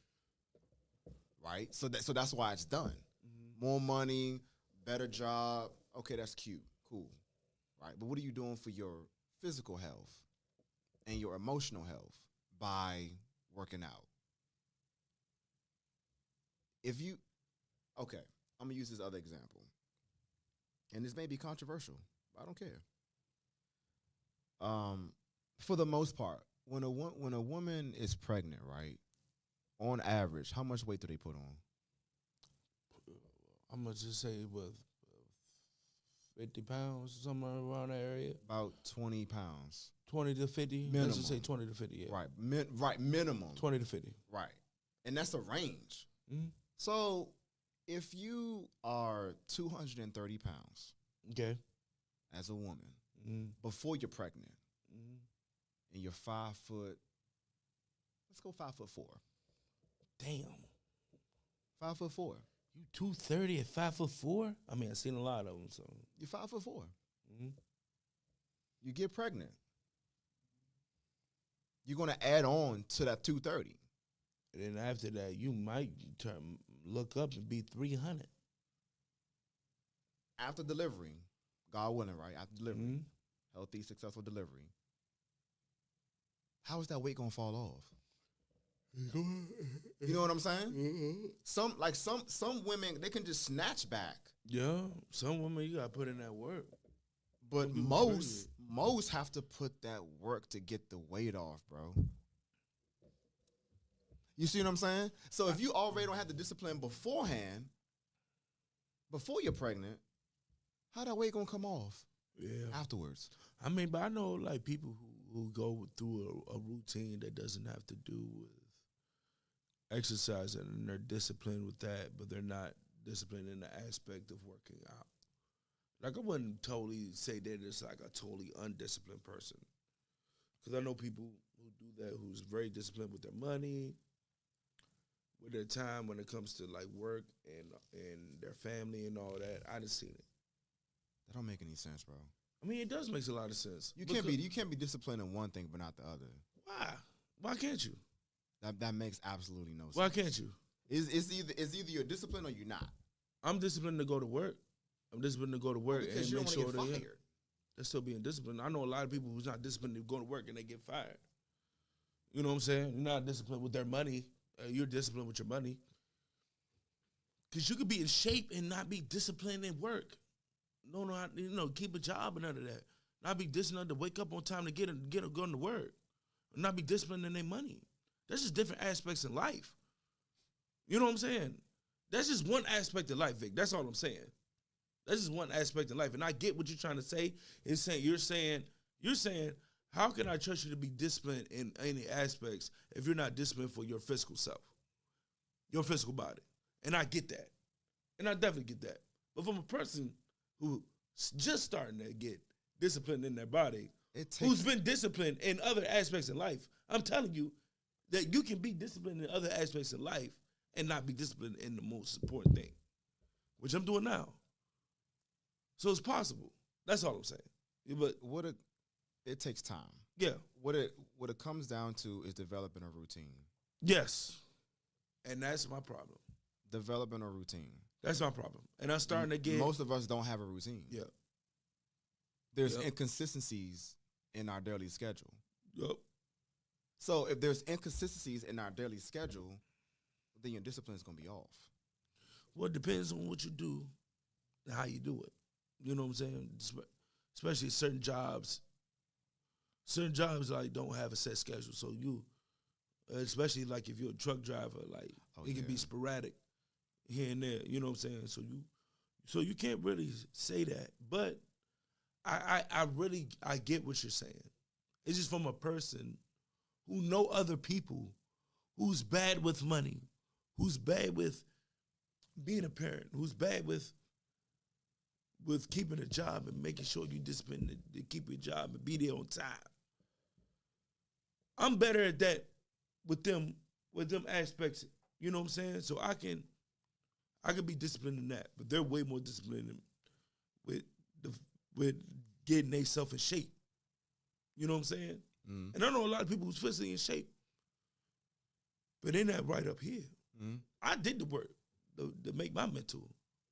Right? So that's why it's done. Mm-hmm. More money, better job. Okay, that's cute. Cool. Right? But what are you doing for your physical health and your emotional health by working out? Okay, I'm going to use this other example. And this may be controversial, but I don't care. For the most part, when a woman is pregnant, right, on average, how much weight do they put on? I'm going to just say, 50 pounds, somewhere around that area? About 20 pounds. 20 to 50? Minimum. Let's just say 20 to 50, yeah. Right, minimum. 20 to 50. Right. And that's a range. Mm-hmm. So if you are 230 pounds, okay, as a woman, before you're pregnant, and you're 5 foot, let's go 5'4". Damn. 5'4". You 230 at 5'4"? I mean, I've seen a lot of them. So You're 5'4". mm-hmm. You get pregnant. You're gonna add on to that 230. And then after that, you might look up and be 300. After delivery, God willing, right? After delivery, Mm-hmm. healthy, successful delivery. How is that weight gonna fall off? You know what I'm saying? Mm-hmm. Some women, they can just snatch back. Yeah, some women you gotta put in that work. But most have to put that work to get the weight off, bro. You see what I'm saying? So if you already don't have the discipline beforehand, before you're pregnant, how that weight gonna come off? Yeah. Afterwards. I mean, but I know like people who go through a routine that doesn't have to do with exercise and they're disciplined with that, but they're not disciplined in the aspect of working out. Like I wouldn't totally say that it's like a totally undisciplined person. Because I know people who do that who's very disciplined with their money, with their time when it comes to like work and their family and all that. I just seen it. That don't make any sense, bro. I mean, it does make a lot of sense. You can't be disciplined in one thing but not the other. Why? Why can't you? That makes absolutely no sense. Why can't you? It's either you're disciplined or you're not. I'm disciplined to go to work. I'm disciplined to go to work Because and you make don't sure want to get fired. they're still being disciplined. I know a lot of people who's not disciplined to go to work and they get fired. You know what I'm saying? You're not disciplined with their money. You're disciplined with your money. Because you could be in shape and not be disciplined in work. Keep a job and none of that. Not be disciplined to wake up on time to get going to work. Not be disciplined in their money. That's just different aspects in life. You know what I'm saying? That's just one aspect of life, Vic. That's all I'm saying. That's just one aspect of life. And I get what you're trying to say. You're saying, how can I trust you to be disciplined in any aspects if you're not disciplined for your physical self, your physical body? And I get that. And I definitely get that. But from a person who's just starting to get disciplined in their body, who's been disciplined in other aspects in life, I'm telling you that you can be disciplined in other aspects of life and not be disciplined in the most important thing, which I'm doing now. So it's possible. That's all I'm saying. But it takes time. Yeah. What it comes down to is developing a routine. Yes. And that's my problem. Developing a routine. That's my problem. And I'm starting to get... Most of us don't have a routine. Yeah. There's inconsistencies in our daily schedule. Yep. So if there's inconsistencies in our daily schedule, then your discipline is going to be off. Well, it depends on what you do and how you do it. You know what I'm saying? Especially certain jobs. Certain jobs like don't have a set schedule. So you, especially like if you're a truck driver, like it can be sporadic here and there. You know what I'm saying? So you can't really say that. But I get what you're saying. It's just from a person who know other people who's bad with money, who's bad with being a parent, who's bad with keeping a job and making sure you disciplined to keep your job and be there on time. I'm better at that with them aspects, you know what I'm saying? So I can be disciplined in that, but they're way more disciplined with getting themselves in shape. You know what I'm saying? Mm. And I know a lot of people who's physically in shape, but they're not right up here. Mm. I did the work to make my mental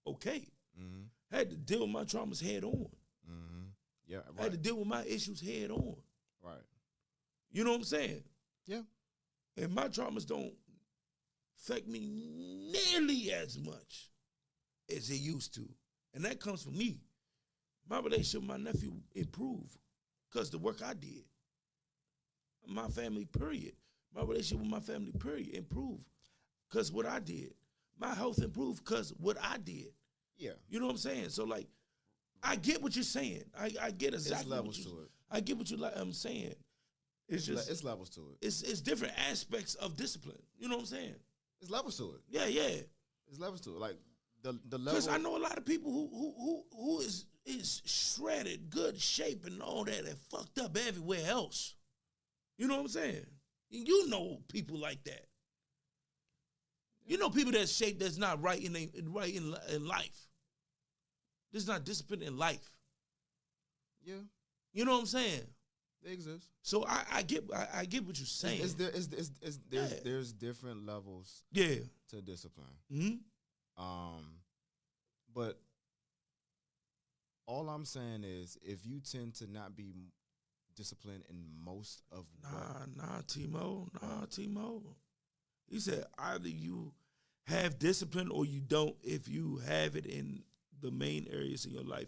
okay. Mm-hmm. I had to deal with my traumas head on. Mm-hmm. Yeah, right. I had to deal with my issues head on. Right. You know what I'm saying? Yeah. And my traumas don't affect me nearly as much as they used to. And that comes from me. My relationship with my nephew improved because the work I did. My family, period. My relationship with my family, period, improved because what I did. My health improved because what I did. Yeah. You know what I'm saying? So, like, I get what you're saying. I get exactly levels to it. I get what I'm saying. It's just... It's levels to it. It's different aspects of discipline. You know what I'm saying? It's levels to it. Yeah, yeah. It's levels to it. Like, the level... Because I know a lot of people who is shredded, good shape and all that and fucked up everywhere else. You know what I'm saying? You know people like that. You know people that's shaped that's not right in life. That's not disciplined in life. Yeah. You know what I'm saying? They exist. So I get what you're saying. There's different levels to discipline. Mm-hmm. But all I'm saying is if you tend to not be disciplined in most of Timo. He said either you have discipline or you don't. If you have it in the main areas in your life,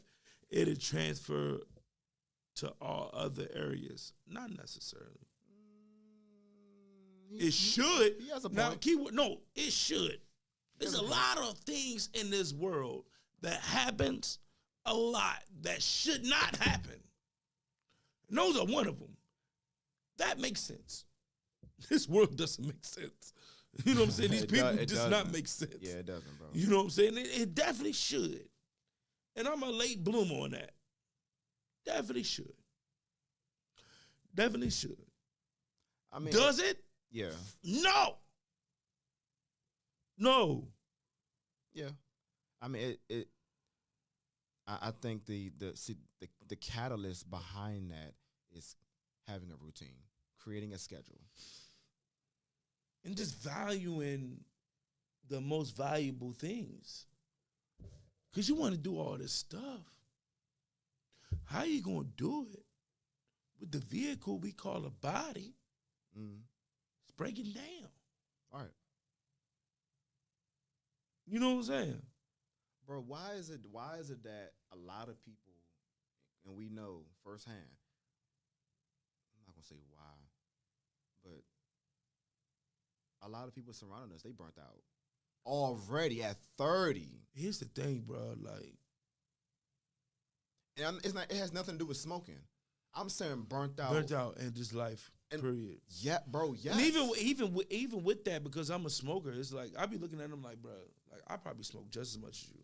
it'll transfer to all other areas. Not necessarily. It should. He has a point. Now, keyword, no, it should. There's a lot of things in this world that happens a lot that should not happen. And those are one of them. That makes sense. This world doesn't make sense. You know what I'm saying? These people does not make sense. Yeah, it doesn't, bro. You know what I'm saying? It definitely should. And I'm a late bloomer on that. Definitely should. Definitely should. I mean, does it? Yeah. No. Yeah. I mean, I think the catalyst behind that is having a routine, creating a schedule, and just valuing the most valuable things. Because you want to do all this stuff. How you going to do it with the vehicle we call a body? It's breaking down. All right. You know what I'm saying? Bro, why is it that a lot of people, and we know firsthand, I'm not going to say why, but a lot of people surrounding us, they burnt out already at 30. Here's the thing, bro, like. And it has nothing to do with smoking. I'm saying burnt out. Burnt out in this life, period. Yeah, bro, yes. And even with that, because I'm a smoker, it's like, I be looking at them like, bro, like, I probably smoke just as much as you.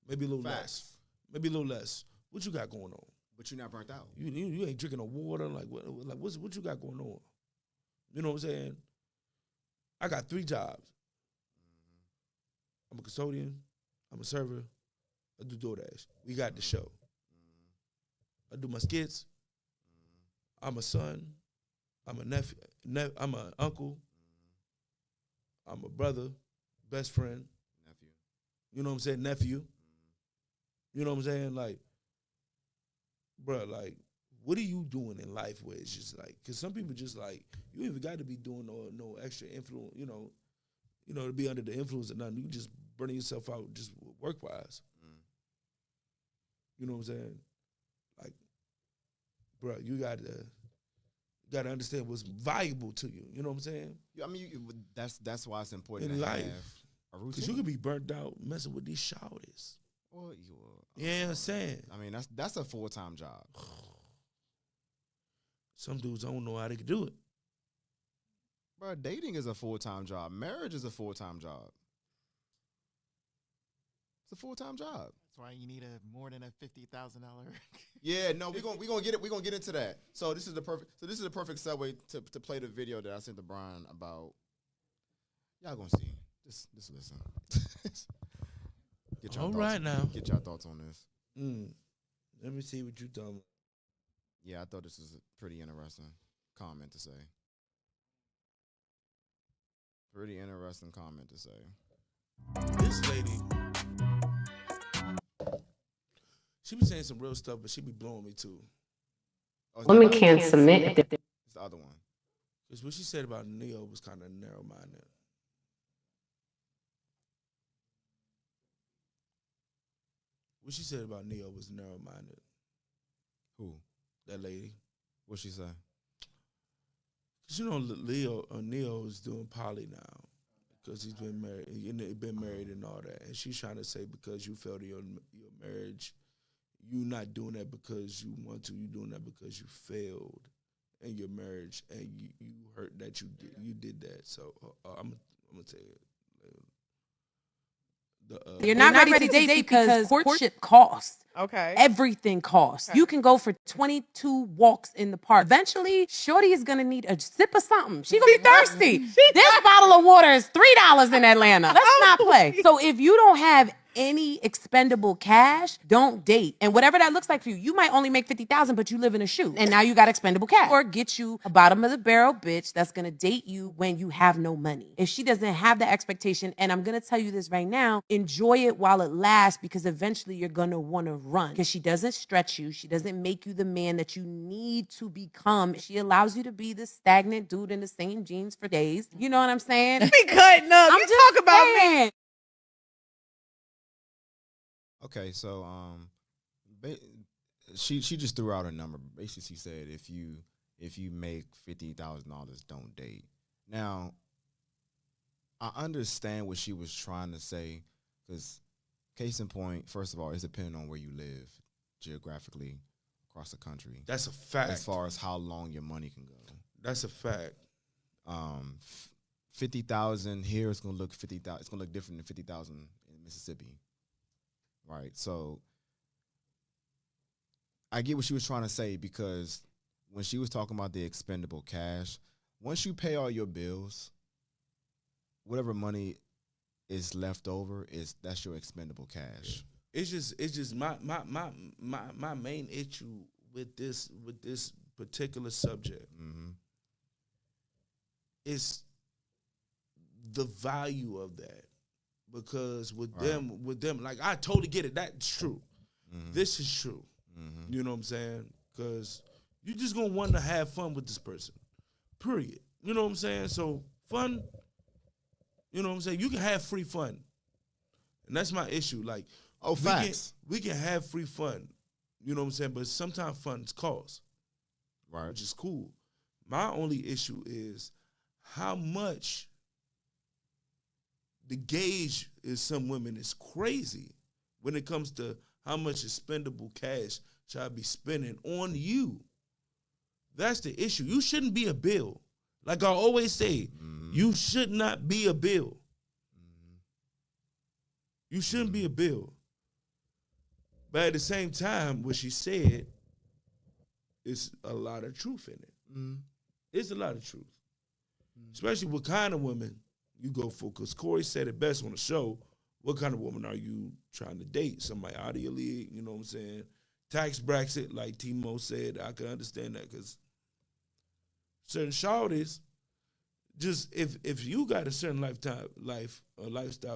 Maybe a little less. Maybe a little less. What you got going on? But you're not burnt out. You ain't drinking no water. Like what you got going on? You know what I'm saying? I got 3 jobs. I'm a custodian. I'm a server. I do DoorDash. We got the show. I do my skits. I'm a son. I'm a nephew. I'm an uncle. I'm a brother, best friend. Nephew. You know what I'm saying? Nephew. You know what I'm saying? Like, bro, like, what are you doing in life where it's just like, because some people just like, you even got to be doing no extra influence, you know, to be under the influence of nothing. You just burning yourself out just work-wise. You know what I'm saying? Like, bro, you got to understand what's valuable to you. You know what I'm saying? I mean, that's why it's important in to life, have a routine. Because you could be burnt out messing with these shawties. Well, you know what I'm saying? I mean, that's a full-time job. Some dudes don't know how they can do it. Bro, dating is a full-time job. Marriage is a full-time job. It's a full-time job. That's why you need more than a $50,000. Yeah, no, we're gonna get into that. So this is the perfect segue to play the video that I sent to Brian about. Y'all gonna see. Just listen. Get your All thoughts. right now. Get your thoughts on this. Let me see what you done. Yeah, I thought this was a pretty interesting comment to say. Pretty interesting comment to say. This lady, she be saying some real stuff, but she be blowing me too. Women can't submit. It's the other one. Because what she said about Neo was kind of narrow-minded. What she said about Neo was narrow-minded. Who? That lady. What'd she say? Because you know Neo is doing poly now because he's been married and all that. And she's trying to say because you failed in your marriage, you not doing that because you want to. You doing that because you failed in your marriage and you hurt that you did that. So I'm gonna tell you. You're not ready to date because courtship costs. Okay. Everything costs. You can go for 22 walks in the park. Eventually, Shorty is gonna need a sip of something. She gonna be thirsty. This bottle of water is $3 in Atlanta. Let's not play. So if you don't have any expendable cash, don't date. And whatever that looks like for you, you might only make 50,000, but you live in a shoe, and now you got expendable cash. Or get you a bottom of the barrel bitch that's gonna date you when you have no money. If she doesn't have the expectation, and I'm gonna tell you this right now, enjoy it while it lasts, because eventually you're gonna wanna run. Because she doesn't stretch you, she doesn't make you the man that you need to become. She allows you to be the stagnant dude in the same jeans for days. You know what I'm saying? Be cutting up. I'm You just talk about saying. me. Okay, so she just threw out a number. Basically, she said if you make $50,000, don't date. Now, I understand what she was trying to say, because case in point, first of all, it's depending on where you live geographically across the country. That's a fact. As far as how long your money can go. That's a fact. 50,000 here is gonna look 50,000. It's gonna look different than 50,000 in Mississippi. Right, so I get what she was trying to say, because when she was talking about the expendable cash, once you pay all your bills, whatever money is left over that's your expendable cash. It's just my main issue with this particular subject is the value of that. Because with them, like, I totally get it. That's true. This is true. You know what I'm saying? Because you just gonna want to have fun with this person. Period. You know what I'm saying? So fun. You know what I'm saying? You can have free fun, and that's my issue. Like, facts. We can have free fun. You know what I'm saying? But sometimes fun's cost, right? Which is cool. My only issue is how much. The gauge is some women is crazy when it comes to how much expendable cash should I be spending on you. That's the issue. You shouldn't be a bill. Like I always say, you should not be a bill. You shouldn't be a bill. But at the same time, what she said is a lot of truth in it. It's a lot of truth. Especially what kind of women you go for, because Corey said it best on the show. What kind of woman are you trying to date? Somebody out of your league, you know what I'm saying? Tax bracket, like Timo said, I can understand that, because certain shawties, just if you got a certain lifestyle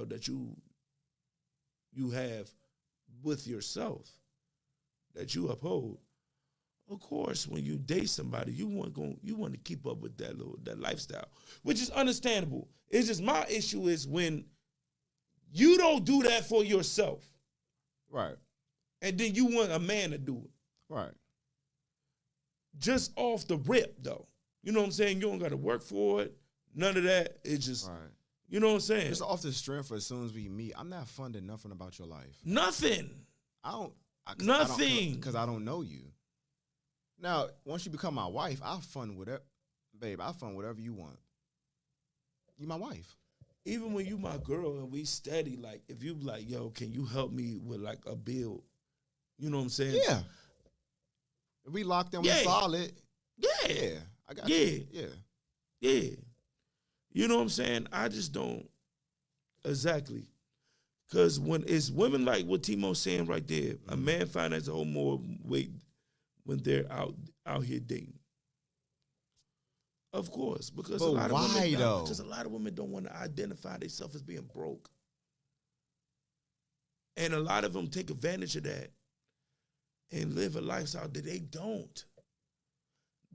that you have with yourself that you uphold, of course, when you date somebody, you want to keep up with that lifestyle, which is understandable. It's just my issue is when you don't do that for yourself, right? And then you want a man to do it, right? Just off the rip, though. You know what I'm saying? You don't got to work for it. None of that. It's just, right. You know what I'm saying? Just off the strength, as soon as we meet, I'm not funding nothing about your life. Nothing. Nothing. Because I don't know you. Now, once you become my wife, I'll fund whatever, babe. I'll fund whatever you want. You my wife. Even when you my girl and we steady, like if you like, yo, can you help me with like a bill? You know what I'm saying? Yeah. If we locked in, we solid. Yeah. I got you. Yeah. You know what I'm saying? I just don't exactly. Because when it's women like what Timo's saying right there, a man finds a whole more weight when they're out here dating. Of course, because a lot of women don't want to identify themselves as being broke. And a lot of them take advantage of that and live a lifestyle that they don't.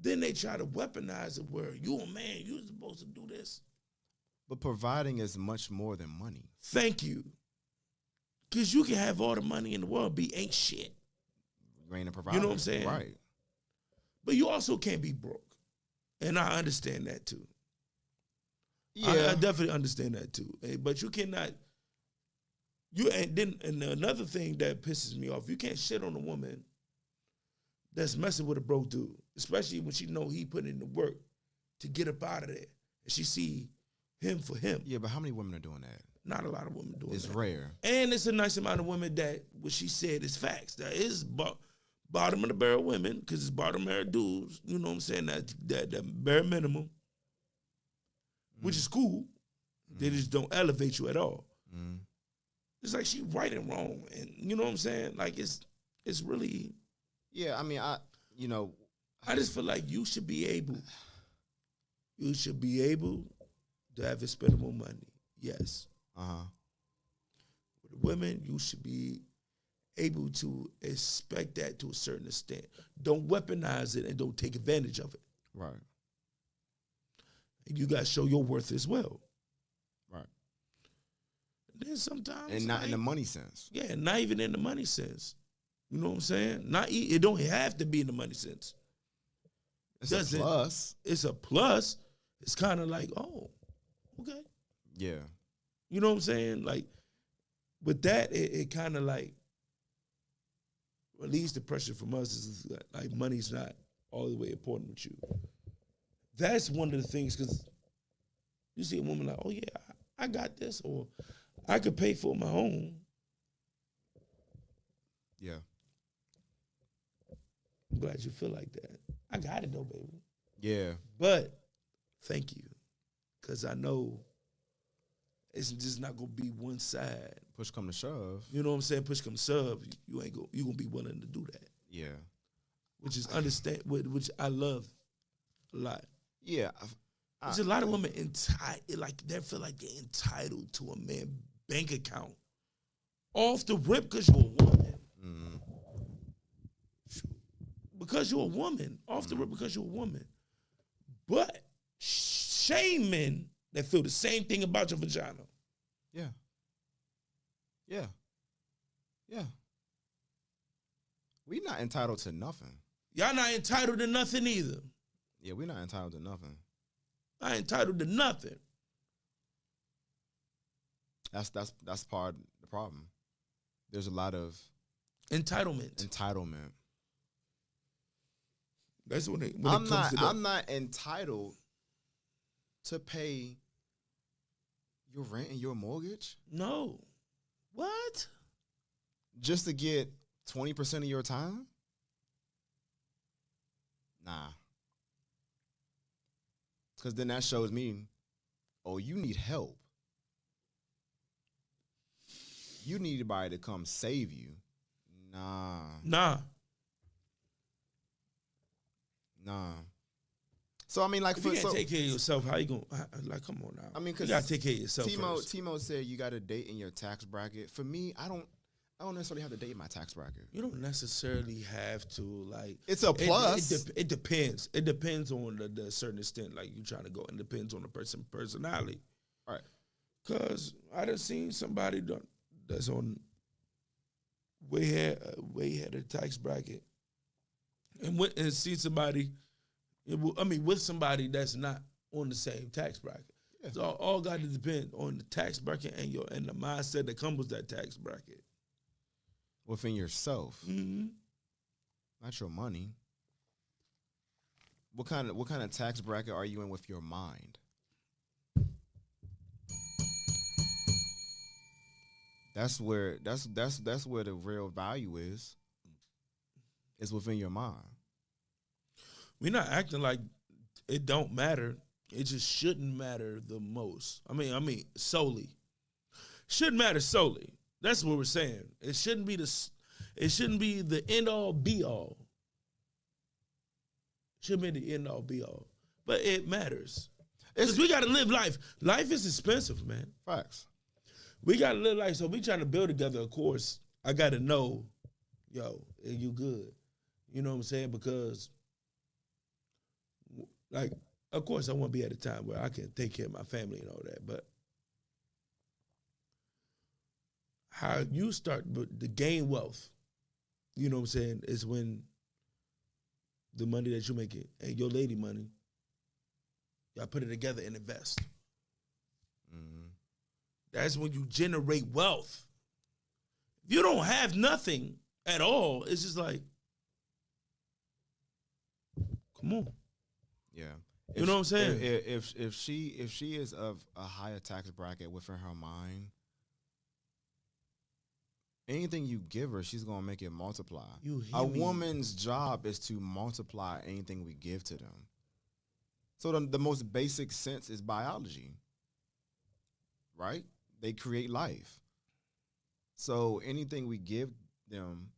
Then they try to weaponize it where you a man, you're supposed to do this. But providing is much more than money. Thank you. Because you can have all the money in the world, be ain't shit. You ain't a provider. You know what I'm saying? Right. But you also can't be broke. And I understand that too. Yeah. I definitely understand that too. But you cannot, and another thing that pisses me off, you can't shit on a woman that's messing with a broke dude, especially when she know he put in the work to get up out of there. And she see him for him. Yeah, but how many women are doing that? Not a lot of women doing It's that. rare. And it's a nice amount of women that what she said is facts. That is bottom of the barrel women, because it's bottom of the barrel dudes. You know what I'm saying? That bare minimum, which is cool. They just don't elevate you at all. It's like she right and wrong, and you know what I'm saying? Like it's really. Yeah, I mean, I just feel like you should be able to have expendable money. Yes. With women, you should be able to expect that to a certain extent. Don't weaponize it and don't take advantage of it. Right. And you got to show your worth as well. Right. And then sometimes, and not in the money sense. Yeah, not even in the money sense. You know what I'm saying? It don't have to be in the money sense. It's a plus. It's a plus. It's kind of like, oh, okay. Yeah. You know what I'm saying? Like, with that, it kind of like relieves the pressure from us. Is like money's not all the way important with you. That's one of the things, because you see a woman like, oh yeah, I got this, or I could pay for my home. Yeah. I'm glad you feel like that. I got it though, baby. Yeah. But thank you, because I know it's just not gonna be one side. Push come to shove. You know what I'm saying? Push come to shove. You gonna be willing to do that. Yeah. Which is which I love a lot. Yeah. There's a lot of women they feel like they're entitled to a man's bank account off the rip because you're a woman. Because you're a woman. Off the rip because you're a woman. But shame men that feel the same thing about your vagina. Yeah. Yeah. Yeah. We not entitled to nothing. Y'all not entitled to nothing either. Yeah, we not entitled to nothing. I ain't entitled to nothing. That's part of the problem. There's a lot of entitlement. That's when it comes to that. I'm not entitled to pay your rent and your mortgage. No. What? Just to get 20% of your time? Nah. Because then that shows me, oh, you need help. You need anybody to come save you. Nah. So I mean, like, if you can't take care of yourself, how you gonna come on now? I mean, because you gotta take care of yourself. Timo said you got to date in your tax bracket. For me, I don't necessarily have to date in my tax bracket. You don't necessarily have to, like. It's a plus. It depends. It depends on the certain extent, like you trying to go. It depends on the person's personality. Right. Because I done seen somebody that's on way ahead of the tax bracket, and see somebody. With somebody that's not on the same tax bracket. Yeah. So all got to depend on the tax bracket and the mindset that comes with that tax bracket. Within yourself. Mm-hmm. Not your money. What kind of tax bracket are you in with your mind? That's where the real value is. Is within your mind. We're not acting like it don't matter. It just shouldn't matter the most. I mean, solely. Shouldn't matter solely. That's what we're saying. It shouldn't be the end all be all. Shouldn't be the end all be all. But it matters. Because we gotta live life. Life is expensive, man. Facts. We gotta live life. So we trying to build together, of course. I gotta know, you good. You know what I'm saying? Because like, of course, I want to be at a time where I can take care of my family and all that. But how you start to gain wealth, you know what I'm saying, is when the money that you make and your lady money, y'all put it together and invest. Mm-hmm. That's when you generate wealth. If you don't have nothing at all, it's just like, come on. Yeah. You know what I'm saying? If she is of a higher tax bracket within her mind, anything you give her, she's gonna make it multiply. A woman's job is to multiply anything we give to them. So the most basic sense is biology, right? They create life. So anything we give them,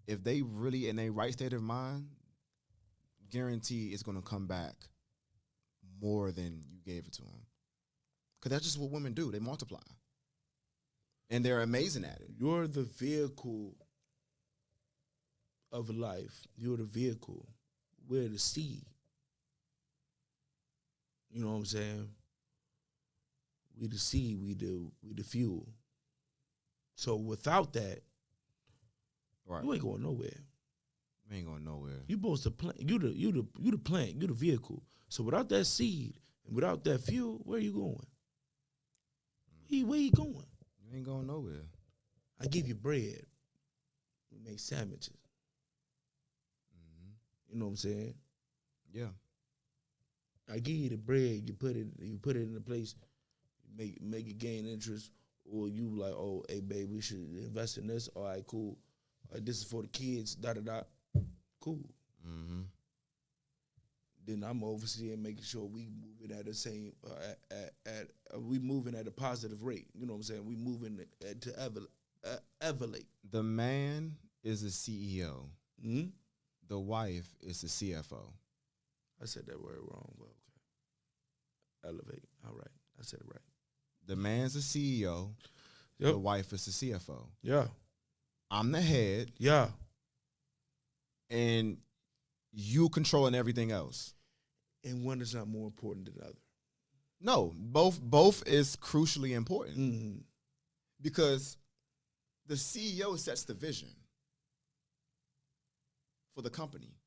if they really in a right state of mind, guarantee it's gonna come back more than you gave it to them. Because that's just what women do. They multiply. And they're amazing at it. You're the vehicle of life. You're the vehicle. We're the seed. You know what I'm saying? We the seed. We the fuel. So without that, Right. you ain't going nowhere. We ain't going nowhere. You supposed to plant. You the plant. You the vehicle. So without that seed and without that fuel, where are you going? Where you going? You ain't going nowhere. I give you bread. We make sandwiches. You know what I'm saying? Yeah. I give you the bread. You put it in a place. Make it gain interest, or you like, oh, hey babe, we should invest in this. All right, cool. This is for the kids. Da da da. Cool. Mm-hmm. Then I'm overseeing making sure we moving at the same we moving at a positive rate. You know what I'm saying? We moving to elevate. The man is a CEO. Mm-hmm. The wife is the CFO. I said that word wrong. Well, okay. Elevate. All right. I said it right. The man's the CEO. Yep. The wife is the CFO. Yeah. I'm the head. Yeah. And you controlling everything else. And one is not more important than the other. No, both is crucially important. Mm-hmm. Because the CEO sets the vision for the company.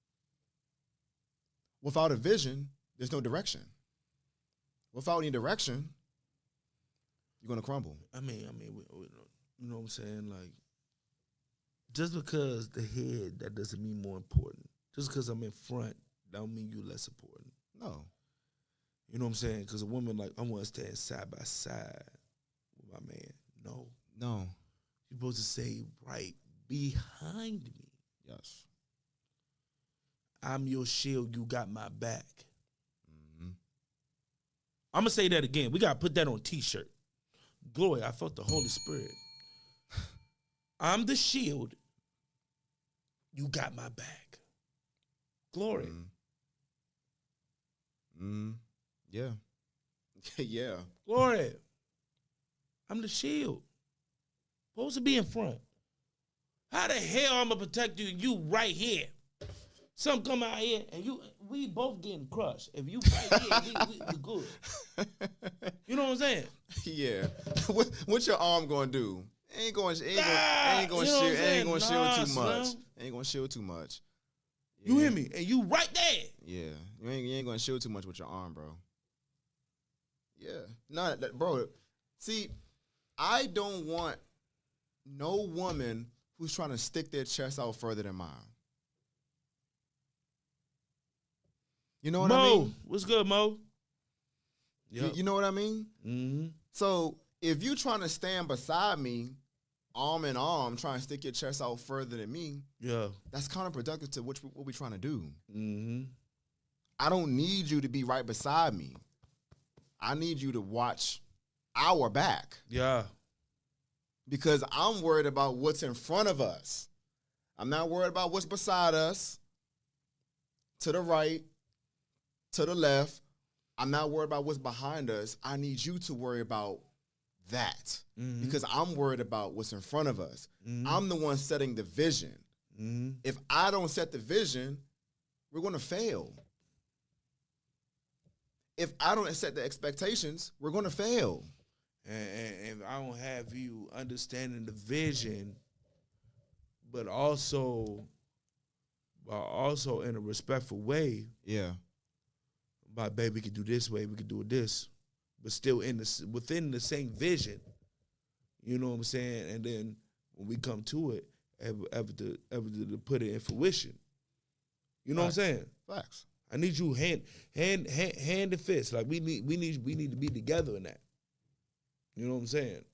Without a vision, there's no direction. Without any direction, you're gonna crumble. I mean, you know what I'm saying? Like, just because the head, that doesn't mean more important. Just because I'm in front, don't mean you less important. No. You know what I'm saying? Because a woman, like, I want to stand side by side with my man. No. No. You're supposed to say right behind me. Yes. I'm your shield. You got my back. Mm-hmm. I'm going to say that again. We got to put that on a T-shirt. Glory, I felt the Holy Spirit. I'm the shield. You got my back. Glory. Yeah. Yeah. Glory. I'm the shield. Supposed to be in front. How the hell I'm going to protect you? You right here. Some come out here and we both getting crushed. If you right here, we good. You know what I'm saying? Yeah. What's your arm gonna do? Ain't going shield too much. Ain't gonna shield too much. Yeah. You hear me? And you right there. Yeah. You ain't gonna shield too much with your arm, bro. Yeah. Bro. See, I don't want no woman who's trying to stick their chest out further than mine. You know what I mean? What's good, Mo? Yep. You know what I mean? Mm-hmm. So if you trying to stand beside me, arm in arm, trying to stick your chest out further than me, yeah, that's counterproductive to what we're trying to do. Mm-hmm. I don't need you to be right beside me. I need you to watch our back. Yeah. Because I'm worried about what's in front of us. I'm not worried about what's beside us, to the right, to the left. I'm not worried about what's behind us. I need you to worry about that. Mm-hmm. Because I'm worried about what's in front of us. Mm-hmm. I'm the one setting the vision. Mm-hmm. If I don't set the vision, we're going to fail. If I don't set the expectations, we're going to fail. And I don't have you understanding the vision, but also in a respectful way. Yeah. But baby, we could do this way, we could do it this, but still within the same vision. You know what I'm saying? And then when we come to it, ever to put it in fruition. You know what I'm saying? Facts. I need you hand and fist. Like we need to be together in that. You know what I'm saying?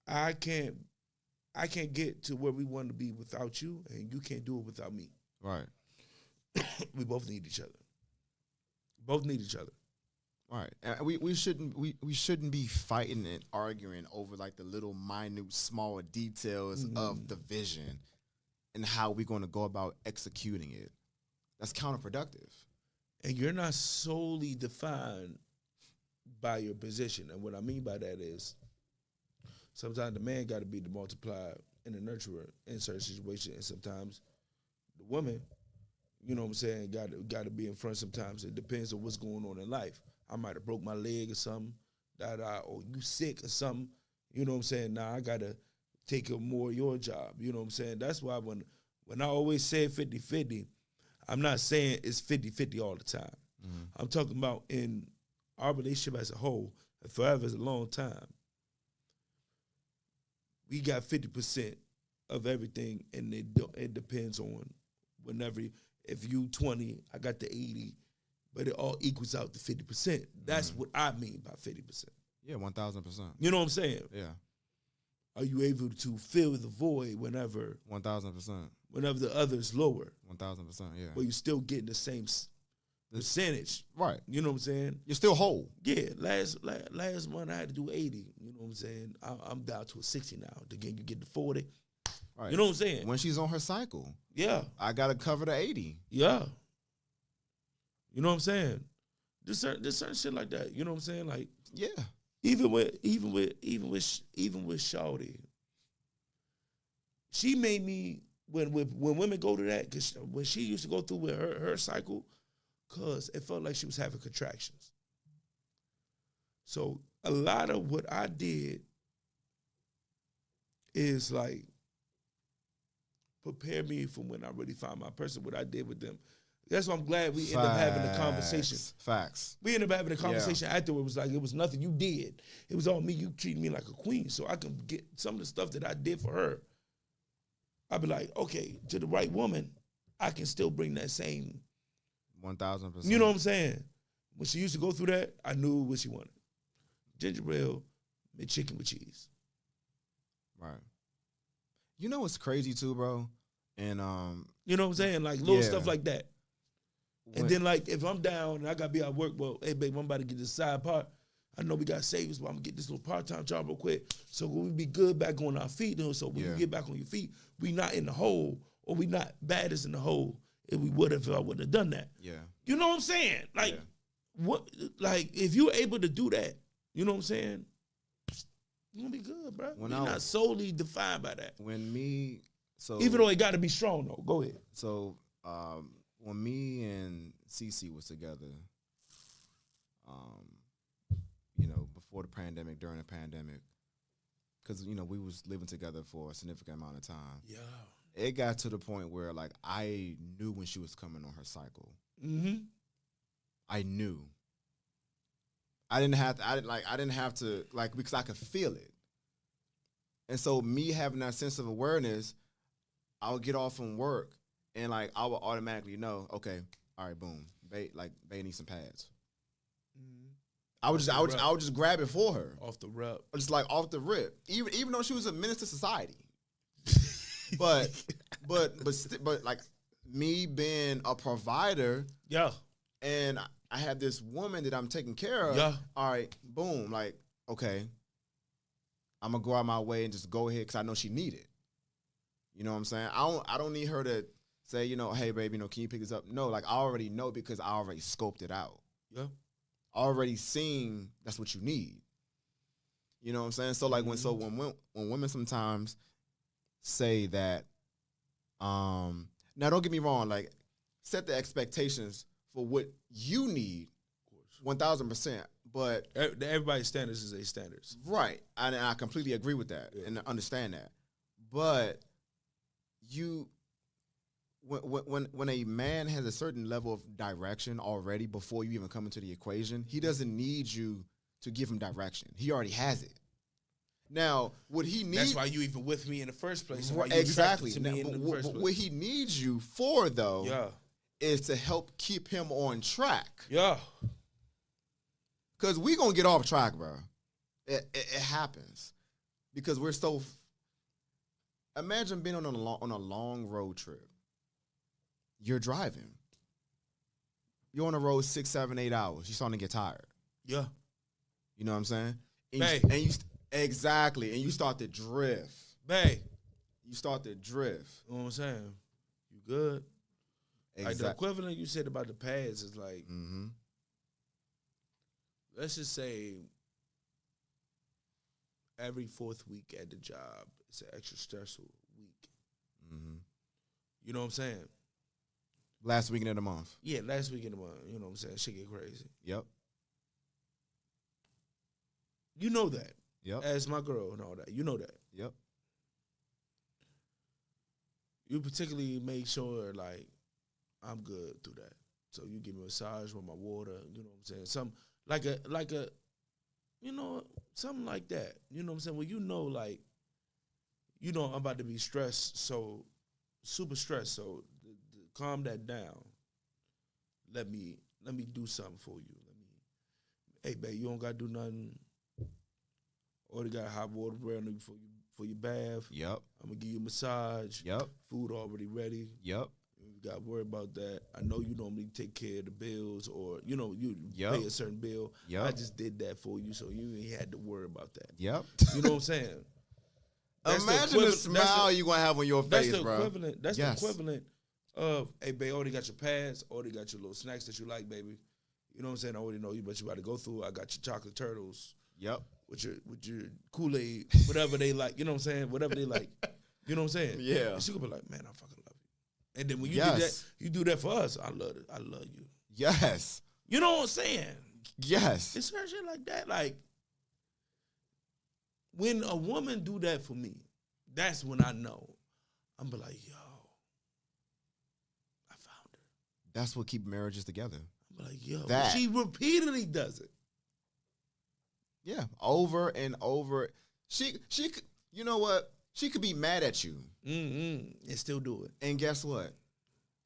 I can't get to where we want to be without you, and you can't do it without me. Right. We both need each other. Both need each other. Right. And we shouldn't be fighting and arguing over like the little minute small details of the vision and how we're going to go about executing it. That's counterproductive. And you're not solely defined by your position. And what I mean by that is sometimes the man got to be the multiplier and the nurturer in certain situations, and sometimes the woman, you know what I'm saying, got to be in front sometimes. It depends on what's going on in life. I might have broke my leg or something, or you sick or something. You know what I'm saying? Now I got to take up more of your job. You know what I'm saying? That's why when I always say 50-50, I'm not saying it's 50-50 all the time. Mm-hmm. I'm talking about in our relationship as a whole, and forever is a long time. We got 50% of everything, and it depends on whenever. If you 20, I got the 80, but it all equals out to 50%. That's what I mean by 50%. Yeah, 1,000%. You know what I'm saying? Yeah. Are you able to fill the void whenever 1,000%. Whenever the other's lower? 1,000%. Yeah. But you're still getting the same percentage. Right. You know what I'm saying? You're still whole. Yeah. Last month I had to do 80. You know what I'm saying? I'm down to a 60 now. Again, you get to 40. Right. You know what I'm saying? When she's on her cycle. Yeah. I got to cover the 80. Yeah. You know what I'm saying? There's certain shit like that. You know what I'm saying? Like, yeah. Even with Shawty, she made me when women go to that, because when she used to go through with her cycle, cause it felt like she was having contractions. So a lot of what I did is like prepare me for when I really find my person. What I did with them. That's why I'm glad we ended up having the conversation. Facts. We ended up having a conversation afterward. It was like, it was nothing you did. It was all me. You treated me like a queen. So I can get some of the stuff that I did for her. I'd be like, okay, to the right woman, I can still bring that same 1,000%. You know what I'm saying? When she used to go through that, I knew what she wanted. Ginger ale, chicken with cheese. Right. You know what's crazy too, bro? And you know what I'm saying? Like little stuff like that. And then, like, if I'm down and I got to be at work, well, hey, babe, I'm about to get this side part. I know we got savings, but I'm going to get this little part-time job real quick. So when we be good back on our feet, so when you get back on your feet, we not in the hole, or we not bad as in the hole if we would have, if I wouldn't have done that. Yeah. You know what I'm saying? Like, what? Like, if you're able to do that, you know what I'm saying? You're going to be good, bro. You're not solely defined by that. Even though it got to be strong, though. Go ahead. So, when me and Cece was together, before the pandemic, during the pandemic, because, we was living together for a significant amount of time. Yeah. It got to the point where, like, I knew when she was coming on her cycle. Mm-hmm. I knew. I didn't have to, because I could feel it. And so me having that sense of awareness, I would get off from work, and like I would automatically know, okay, all right, boom, Bae needs some pads. Mm-hmm. I would just grab it for her off the rip, just like off the rip. Even though she was a menace to society, but like me being a provider, and I have this woman that I'm taking care of. All right, boom, like okay, I'm gonna go out my way and just go ahead because I know she need it. You know what I'm saying? I don't need her to say, hey, babe, can you pick this up? No, like I already know because I already scoped it out. Yeah. Already seen that's what you need. You know what I'm saying? So like when women sometimes say that, now don't get me wrong, like set the expectations for what you need, 1,000%. But everybody's standards is their standards, right? And I completely agree with that and understand that. But when a man has a certain level of direction already before you even come into the equation, he doesn't need you to give him direction. He already has it. Now, would he need? That's why you even with me in the first place. Exactly. What he needs you for, though, is to help keep him on track. Yeah. Because we going to get off track, bro. It happens. Because we're so... Imagine being on a long road trip. You're driving. You're on the road 6, 7, 8 hours. You're starting to get tired. Yeah. You know what I'm saying? Exactly. And you start to drift. Bae. You start to drift. You know what I'm saying? You good? Like the equivalent you said about the pads is like, let's just say every fourth week at the job, it's an extra stressful week. You know what I'm saying? Last weekend of the month. Yeah, last weekend of the month. You know what I'm saying? Shit get crazy. Yep. You know that. Yep. As my girl and all that. You know that. Yep. You particularly make sure, like, I'm good through that. So you give me a massage with my water, you know what I'm saying? Something like a, you know, something like that. You know what I'm saying? Well, you know, like, you know, I'm about to be stressed, so super stressed. So calm that down. Let me do something for you. Hey, babe, you don't gotta do nothing. Already got hot water ready for your bath. Yep. I'm gonna give you a massage. Yep. Food already ready. Yep. You got to worry about that. I know you normally take care of the bills or, you know, you Yep. pay a certain bill. Yep. I just did that for you, so you ain't had to worry about that. Yep. You know what I'm saying? Imagine the smile you're going to have on your face, bro. That's the equivalent of, hey, babe, already got your pads, already got your little snacks that you like, baby. You know what I'm saying? I already know you, but you about to go through. I got your chocolate turtles. Yep. With your Kool-Aid, whatever they like. You know what I'm saying? Whatever they like. You know what I'm saying? Yeah. And she gonna be like, man, I fucking love you. And then when you do that, you do that for us. I love it. I love you. Yes. You know what I'm saying? Yes. It's certain shit like that. Like, when a woman do that for me, that's when I know. I'm be like, yo, I found her. That's what keeps marriages together. I'm be like, yo, she repeatedly does it. Yeah, over and over. She could, you know what? She could be mad at you. And still do it. And guess what?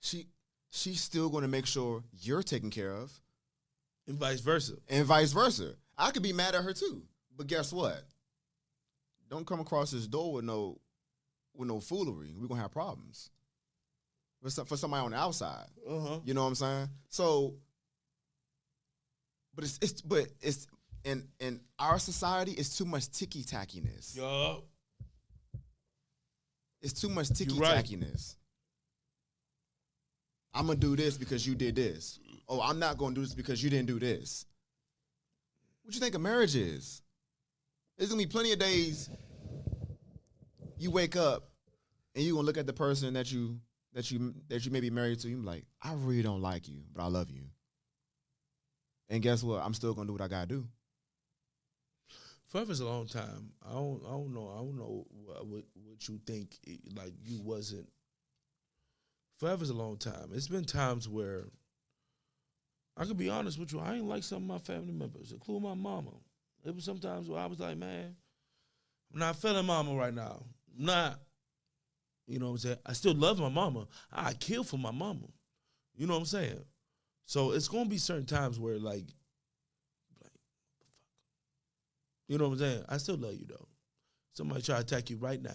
She's still going to make sure you're taken care of. And vice versa. I could be mad at her too. But guess what? Don't come across this door with no foolery. We're going to have problems. For somebody on the outside. You know what I'm saying? So, but it's in our society, it's too much ticky-tackiness. Yup. It's too much ticky-tackiness. I'm going to do this because you did this. Oh, I'm not going to do this because you didn't do this. What you think a marriage is? There's going to be plenty of days you wake up and you're going to look at the person that you may be married to. You're like, I really don't like you, but I love you. And guess what? I'm still going to do what I got to do. Forever's a long time. I don't know. I don't know what you think. Like you wasn't. Forever's a long time. It's been times where I could be honest with you. I ain't like some of my family members, including my mama. It was sometimes where I was like, man, I'm not feeling mama right now. I'm not. You know what I'm saying? I still love my mama. I kill for my mama. You know what I'm saying? So it's gonna be certain times where like. You know what I'm saying? I still love you, though. Somebody try to attack you right now.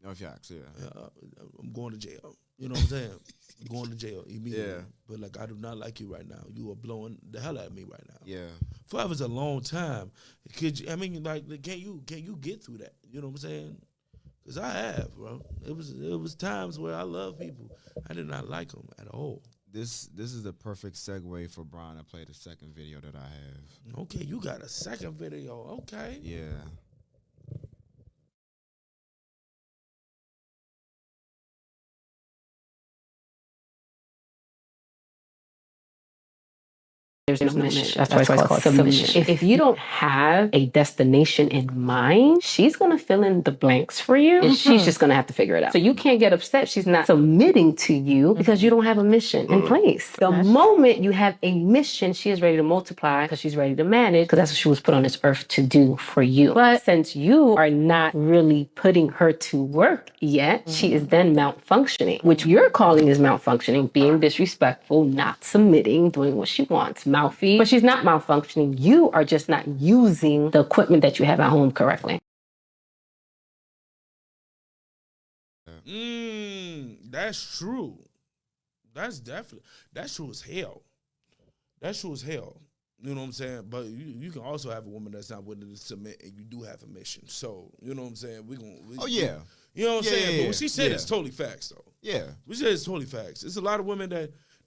No facts, yeah. I'm going to jail. You know what I'm saying? I'm going to jail immediately. Yeah. But, like, I do not like you right now. You are blowing the hell out of me right now. Yeah. Forever's a long time. Can you get through that? You know what I'm saying? Because I have, bro. It was times where I love people. I did not like them at all. This is the perfect segue for Brian to play the second video that I have. Okay, you got a second video. Okay. Yeah. There's no mission. That's why it's called submission. If you don't have a destination in mind, she's going to fill in the blanks for you, and she's just going to have to figure it out. So you can't get upset. She's not submitting to you because you don't have a mission in place. The moment you have a mission, she is ready to multiply because she's ready to manage because that's what she was put on this earth to do for you. But since you are not really putting her to work yet, she is then malfunctioning, which you're calling is malfunctioning, being disrespectful, not submitting, doing what she wants, mouthy, but she's not malfunctioning. You are just not using the equipment that you have at home correctly. That's true. That's true as hell. That's true as hell. You know what I'm saying? But you can also have a woman that's not willing to submit, and you do have a mission. So you know what I'm saying? You know what I'm saying? But what she said is totally facts, though. Yeah, what she said is totally facts. It's a lot of women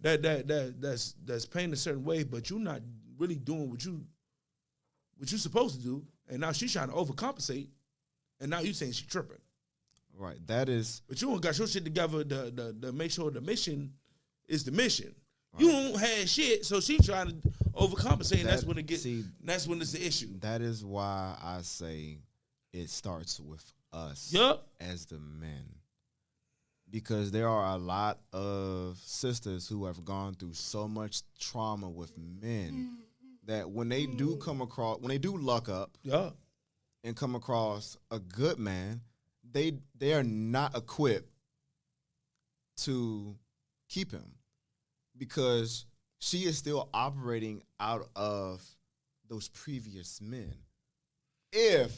that's paying a certain way, but you're not really doing what you're supposed to do, and now she's trying to overcompensate, and now you saying she's tripping. Right. That is. But you don't got your shit together to make sure the mission is the mission. Right. You don't have shit, so she's trying to overcompensate, and that's when it gets. That's when it's the issue. That is why I say it starts with us as the men. Because there are a lot of sisters who have gone through so much trauma with men that when they do luck up and come across a good man, they are not equipped to keep him because she is still operating out of those previous men. If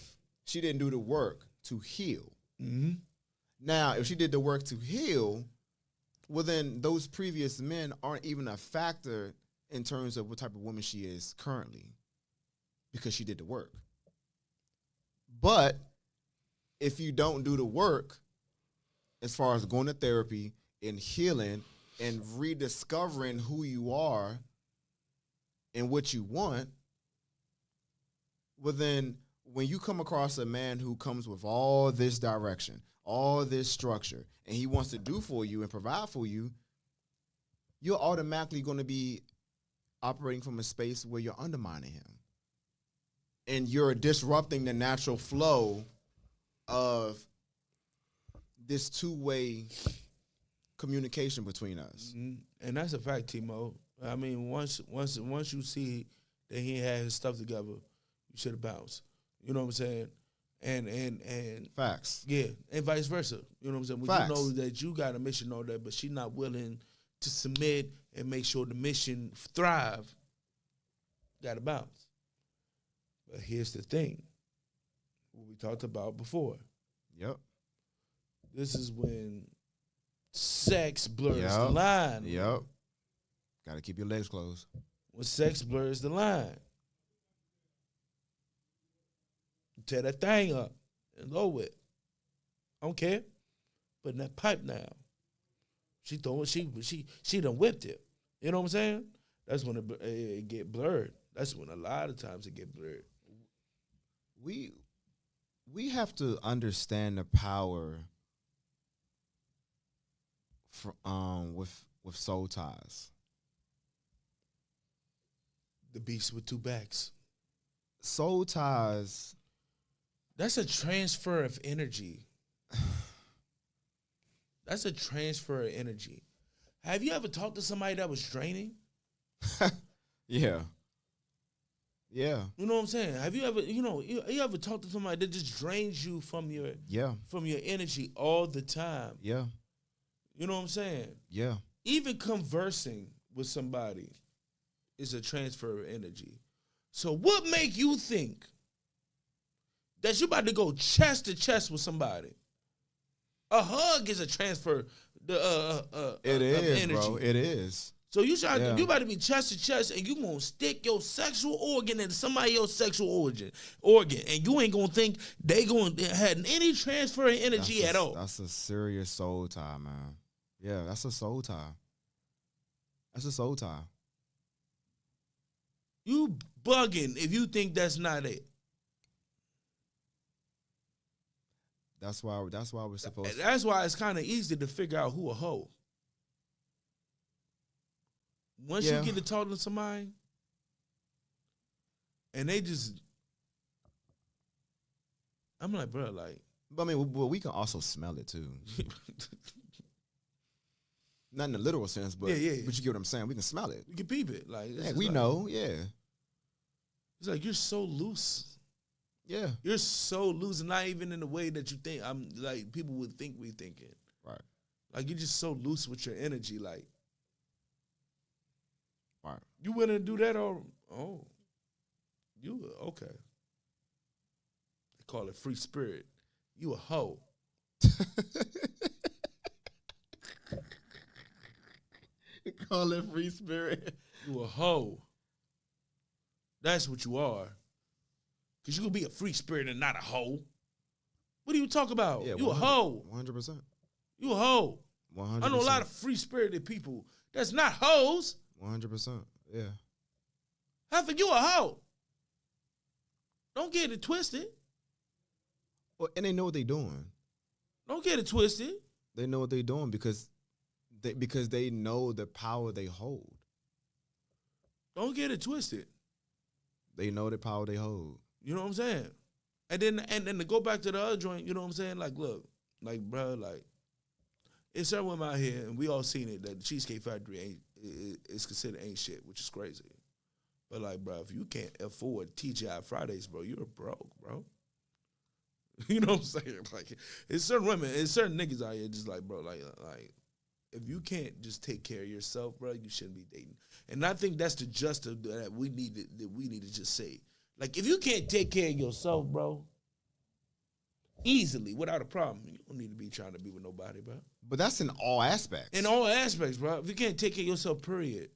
she didn't do the work to heal. Mm-hmm. Now, if she did the work to heal, well, then those previous men aren't even a factor in terms of what type of woman she is currently because she did the work. But if you don't do the work, as far as going to therapy and healing and rediscovering who you are and what you want, well, then when you come across a man who comes with all this direction, all this structure, and he wants to do for you and provide for you, you're automatically going to be operating from a space where you're undermining him. And you're disrupting the natural flow of this two-way communication between us. Mm-hmm. And that's a fact, Timo. I mean, once you see that he had his stuff together, you should have bounced. You know what I'm saying? And facts. Yeah, and vice versa. You know what I'm saying? When facts. you know that you got a mission on that, but she's not willing to submit and make sure the mission thrive, got to bounce. But here's the thing. What we talked about before. Yep. This is when sex blurs the line. Yep. Got to keep your legs closed. When sex blurs the line. Tear that thing up and go with. I don't care. Putting that pipe down. She done whipped it. You know what I'm saying? That's when it get blurred. That's when a lot of times it get blurred. We have to understand the power with soul ties. The beast with two backs. Soul ties. That's a transfer of energy. That's a transfer of energy. Have you ever talked to somebody that was draining? Yeah. Yeah. You know what I'm saying? Have you ever, you ever talked to somebody that just drains you from your energy all the time? Yeah. You know what I'm saying? Yeah. Even conversing with somebody is a transfer of energy. So what make you think that you're about to go chest to chest with somebody? A hug is a transfer it is, energy. Bro. It is. So you about to be chest to chest, and you gonna stick your sexual organ into somebody else's sexual organ, and you ain't gonna think they gonna have any transfer of energy at all. That's a serious soul tie, man. Yeah, that's a soul tie. That's a soul tie. You bugging if you think that's not it. That's why we're supposed to. That's why it's kind of easy to figure out who a hoe. Once you get to talking to somebody, And they just, I'm like, bro, like. But I mean, well, we can also smell it too. Not in the literal sense, but Yeah. but you get what I'm saying. We can smell it. You can peep it. Like, it's Yeah, just we like, know. Yeah. It's like, you're so loose. Yeah. You're so loose, and not even in the way that you think. I'm like, people would think we thinking. Right. Like, you're just so loose with your energy. Like, Right. you wouldn't do that or, oh, you, okay. They call it free spirit. You a hoe. Call it free spirit. You a hoe. That's what you are. Because you can be a free spirit and not a hoe. What do you talk about? Yeah, You a hoe. 100%. You a hoe. 100%. I know a lot of free spirited people that's not hoes. 100%. Yeah. Heifer, you a hoe. Don't get it twisted. Well, and they know what they're doing. Don't get it twisted. They know what they're doing because they know the power they hold. Don't get it twisted. They know the power they hold. You know what I'm saying? And then to go back to the other joint, you know what I'm saying? Like, look, like, bro, like, it's certain women out here, and we all seen it, that the Cheesecake Factory is considered ain't shit, which is crazy. But, like, bro, if you can't afford TGI Fridays, bro, you're broke, bro. You know what I'm saying? Like, it's certain women, it's certain niggas out here just like, bro, like, if you can't just take care of yourself, bro, you shouldn't be dating. And I think that's the justice that we need to just say. Like, if you can't take care of yourself, bro, easily, without a problem, you don't need to be trying to be with nobody, bro. But that's in all aspects. In all aspects, bro. If you can't take care of yourself, period.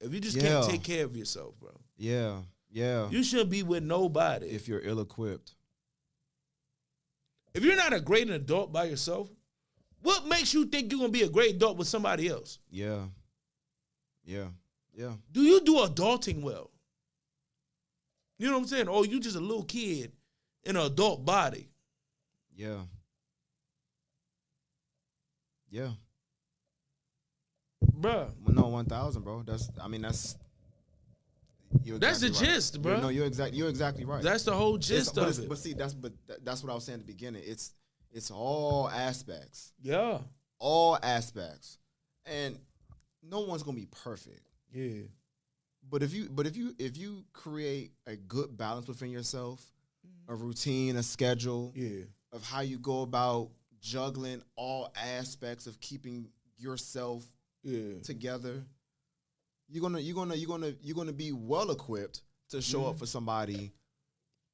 If you just can't take care of yourself, bro. Yeah. Yeah. You shouldn't be with nobody. If you're ill-equipped. If you're not a great adult by yourself, what makes you think you're going to be a great adult with somebody else? Yeah. Yeah. Yeah. Do you do adulting well? You know what I'm saying? Or you just a little kid in an adult body? Yeah. Yeah. Bruh. No, 1,000, bro. That's you're That's the exactly right. gist, bro. No, you're exactly right. That's the whole gist of it. But see, that's what I was saying at the beginning. It's all aspects. Yeah. All aspects. And no one's gonna be perfect. Yeah. But if you create a good balance within yourself, a routine, a schedule, Yeah. of how you go about juggling all aspects of keeping yourself together, you're gonna be well equipped to show up for somebody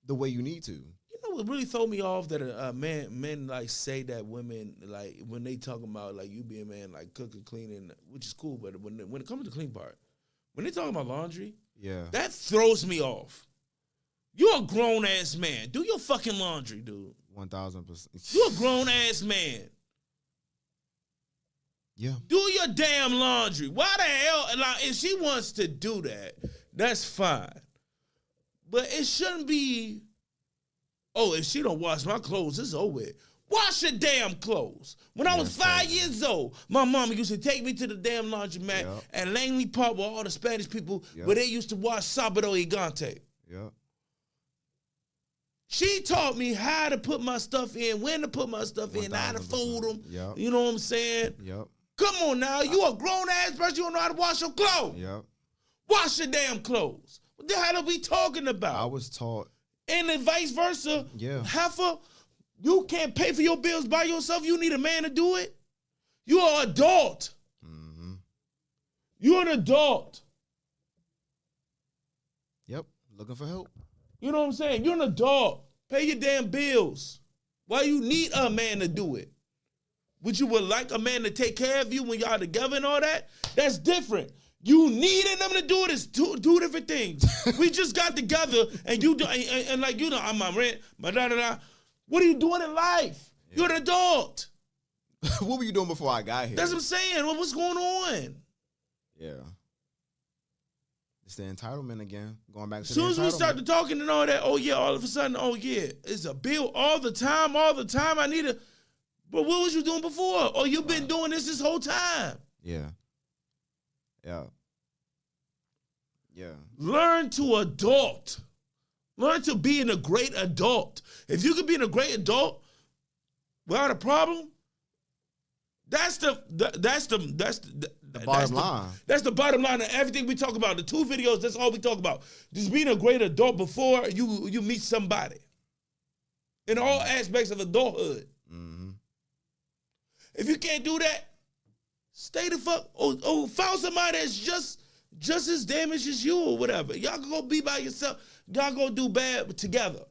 the way you need to. You know what really throw me off that men like say that women, like when they talking about like you being a man, like cooking, cleaning, which is cool, but when it comes to the clean part, when they talking about laundry, that throws me off. You're a grown ass man. Do your fucking laundry, dude. 1,000%. You're a grown ass man. Yeah. Do your damn laundry. Why the hell? Like, if she wants to do that, that's fine. But it shouldn't be, oh, if she don't wash my clothes, it's over with. Wash your damn clothes. When I was 5 years old, my mama used to take me to the damn laundromat at Langley Park with all the Spanish people where they used to wash Sábado Gigante. Yeah. She taught me how to put my stuff in, when to put my stuff in, how to fold them. Yep. You know what I'm saying? Yep. Come on now. You a grown-ass person. You don't know how to wash your clothes. Yep. Wash your damn clothes. What the hell are we talking about? I was taught. And then vice versa. Yeah. Heifer, you can't pay for your bills by yourself. You need a man to do it. You're an adult. Mm-hmm. You're an adult. Yep. Looking for help. You know what I'm saying? You're an adult. Pay your damn bills. Why you need a man to do it? Would you like a man to take care of you when y'all together and all that? That's different. You needing them to do it is two different things. We just got together and you do, and like, you know, I'm my rent, my da-da-da. What are you doing in life? Yeah. You're an adult. What were you doing before I got here? That's what I'm saying. What's going on? Yeah. It's the entitlement again. Going back to as soon as we start to talking and all that, oh yeah, all of a sudden, oh yeah, it's a bill all the time. I need a, but what was you doing before? Oh, you've been doing this whole time. Yeah. Yeah. Yeah. Learn to adult. Learn to be a great adult. If you can be a great adult without a problem, that's the bottom line. That's the bottom line of everything we talk about. The 2 videos, that's all we talk about. Just being a great adult before you meet somebody. In all aspects of adulthood. Mm-hmm. If you can't do that, stay the fuck or found somebody that's just as damaged as you or whatever. Y'all can go be by yourself. Y'all go do bad together.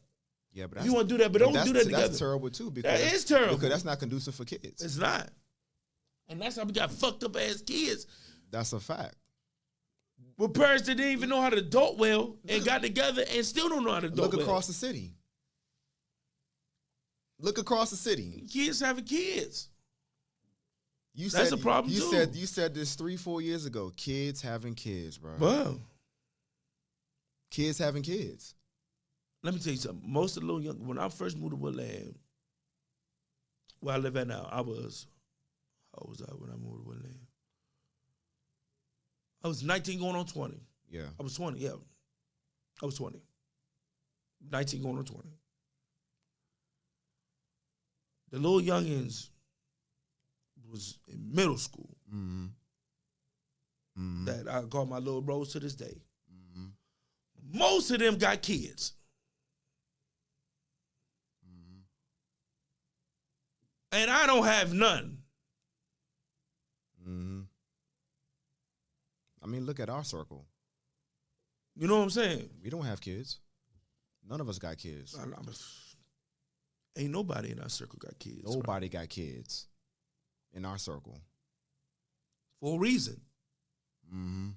Yeah, but if you want to do that, but don't do that together. That's terrible too. Because that is terrible. Because that's not conducive for kids. It's not. And that's how we got fucked up as kids. That's a fact. With parents that didn't even know how to adult well and got together and still don't know how to adult well. Look across the city. Look across the city. Kids having kids. That's a problem too. You said this 3-4 years ago. Kids having kids, bro. Wow. Kids having kids. Let me tell you something. Most of the little young, when I first moved to Woodland, where I live at now, how was I when I moved to Woodland? I was 19 going on 20. Yeah. I was 20, yeah. I was 20. 19 going on 20. The little youngins was in middle school. Mm-hmm. Mm-hmm. That I call my little bros to this day. Mm-hmm. Most of them got kids. Mm-hmm. And I don't have none. Mm-hmm. I mean, look at our circle. You know what I'm saying? We don't have kids. None of us got kids. Ain't nobody in our circle got kids. Nobody got kids in our circle. For a reason. Mm-hmm.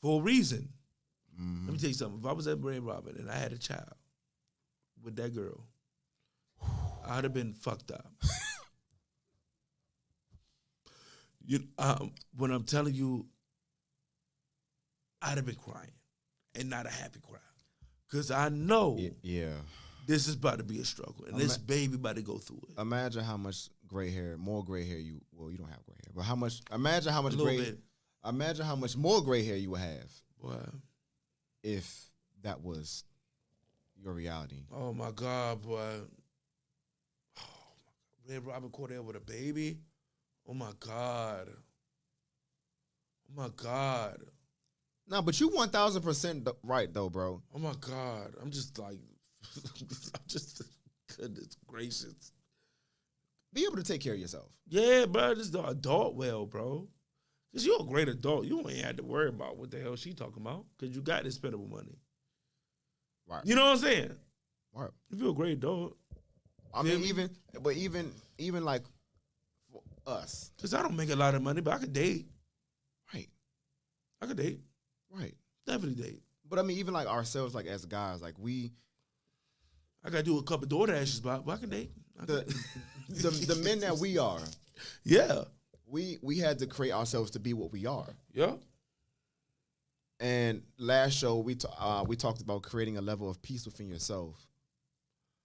For a reason. Mm-hmm. Let me tell you something. If I was at Brand Robin and I had a child with that girl, I'd have been fucked up. When I'm telling you, I'd have been crying and not a happy cry. Because I know this is about to be a struggle. And this baby about to go through it. Imagine how much more gray hair you don't have gray hair, but imagine how much more gray hair you would have. Wow. If that was your reality. Oh my God, boy. Red Robin Cordell with a baby. Oh my God. Oh my God. No, but you 1,000% right though, bro. Oh my God. I'm just like, goodness gracious. Be able to take care of yourself. Yeah, bro. Just the adult well, bro. Because you're a great adult. You ain't had to worry about what the hell she talking about. Because you got this spendable money. Right. You know what I'm saying? Right. You feel a great adult. I mean, even like for us. Because I don't make a lot of money, but I could date. Right. I could date. Right. Definitely date. But I mean, even like ourselves, like as guys, like I got to do a couple door dashes, but I can date. The men that we are. Yeah. We had to create ourselves to be what we are. Yeah. And last show we talked about creating a level of peace within yourself,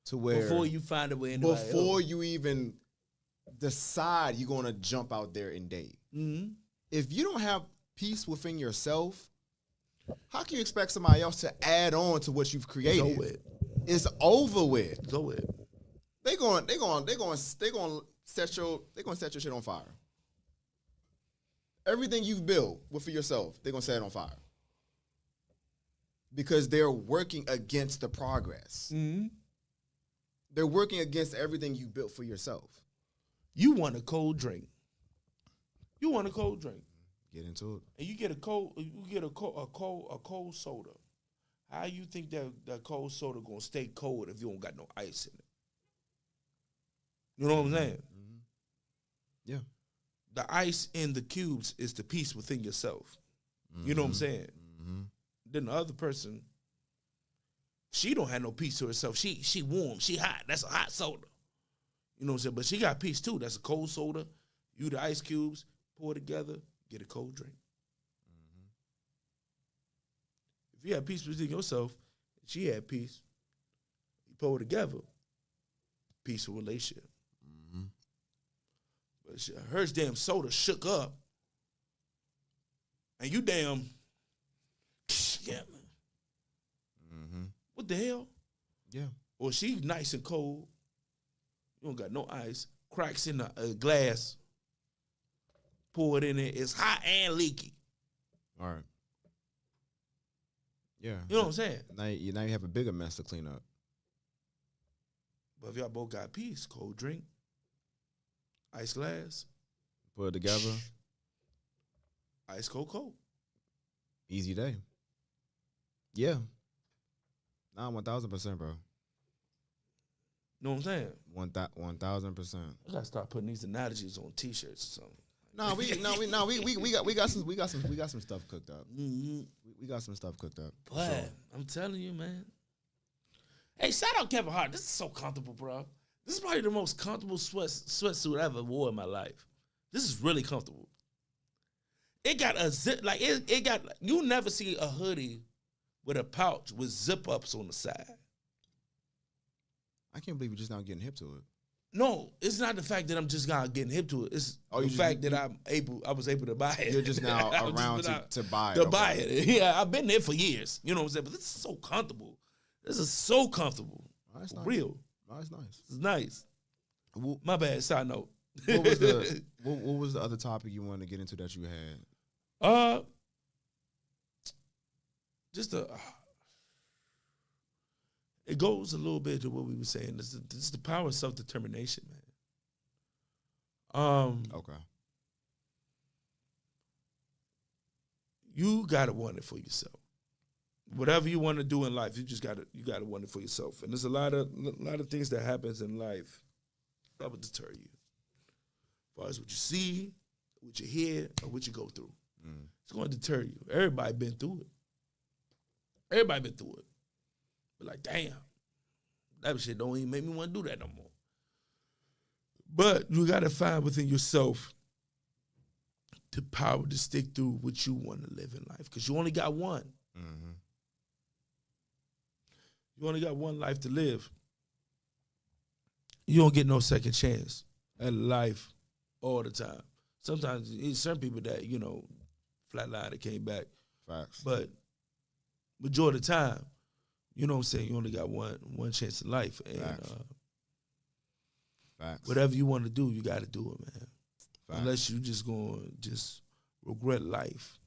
to where before you find a way before you even decide you're gonna jump out there and date. Mm-hmm. If you don't have peace within yourself, how can you expect somebody else to add on to what you've created? It's over with. It's over with. They gonna set your shit on fire. Everything you've built for yourself, they're gonna set it on fire. Because they're working against the progress. Mm-hmm. They're working against everything you built for yourself. You want a cold drink. You want a cold drink. Get into it. And you get a cold cold soda. How you think that cold soda gonna stay cold if you don't got no ice in it? You know what I'm saying? Mm-hmm. Yeah. The ice in the cubes is the peace within yourself. Mm-hmm. You know what I'm saying? Mm-hmm. Then the other person, she don't have no peace to herself. She warm, she hot. That's a hot soda. You know what I'm saying? But she got peace too. That's a cold soda. You the ice cubes, pour it together, get a cold drink. Mm-hmm. If you have peace within yourself, she had peace, you pour it together, peaceful relationship. Mm-hmm. But her damn soda shook up, and you damn Yeah, man. Mm-hmm. What the hell? Yeah. Or she nice and cold. You don't got no ice. Cracks in the glass. Pour it in there. It's hot and leaky. All right. Yeah. You know what I'm saying? Now you have a bigger mess to clean up. But if y'all both got peace, cold drink, ice glass, Put it together. ice cold. Easy day. Yeah. Nah, 1,000%, bro. Know what I'm saying? 1,000%. I gotta start putting these analogies on T-shirts or something. We got some stuff cooked up. Mm-hmm. We got some stuff cooked up. But Sure. I'm telling you, man. Hey, shout out Kevin Hart. This is so comfortable, bro. This is probably the most comfortable sweatsuit I ever wore in my life. This is really comfortable. It got a zip, like it got. You never see a hoodie with a pouch with zip ups on the side. I can't believe you're just now getting hip to it. No, it's not the fact that I'm just not getting hip to it. It's the fact that I was able to buy it. You're just now around to buy it. To buy it. Yeah, I've been there for years. You know what I'm saying? But this is so comfortable. This is so comfortable. Oh, that's nice. Real. Oh, that's nice. It's nice. My bad, side note. What was the other topic you wanted to get into that you had? Just it goes a little bit to what we were saying. This is the power of self-determination, man. Okay. You gotta want it for yourself. Whatever you want to do in life, you gotta want it for yourself. And there's a lot of things that happens in life that would deter you. As far as what you see, what you hear, or what you go through. It's gonna deter you. Everybody been through it. But like, damn, that shit don't even make me want to do that no more. But you gotta find within yourself the power to stick through what you want to live in life. Because you only got one. Mm-hmm. You only got one life to live. You don't get no second chance at life all the time. Sometimes it's certain people that, flatline that came back. Facts. But majority of the time, you know what I'm saying, you only got one chance in life. And Facts. Whatever you want to do, you got to do it, man. Facts. Unless you just going to just regret life.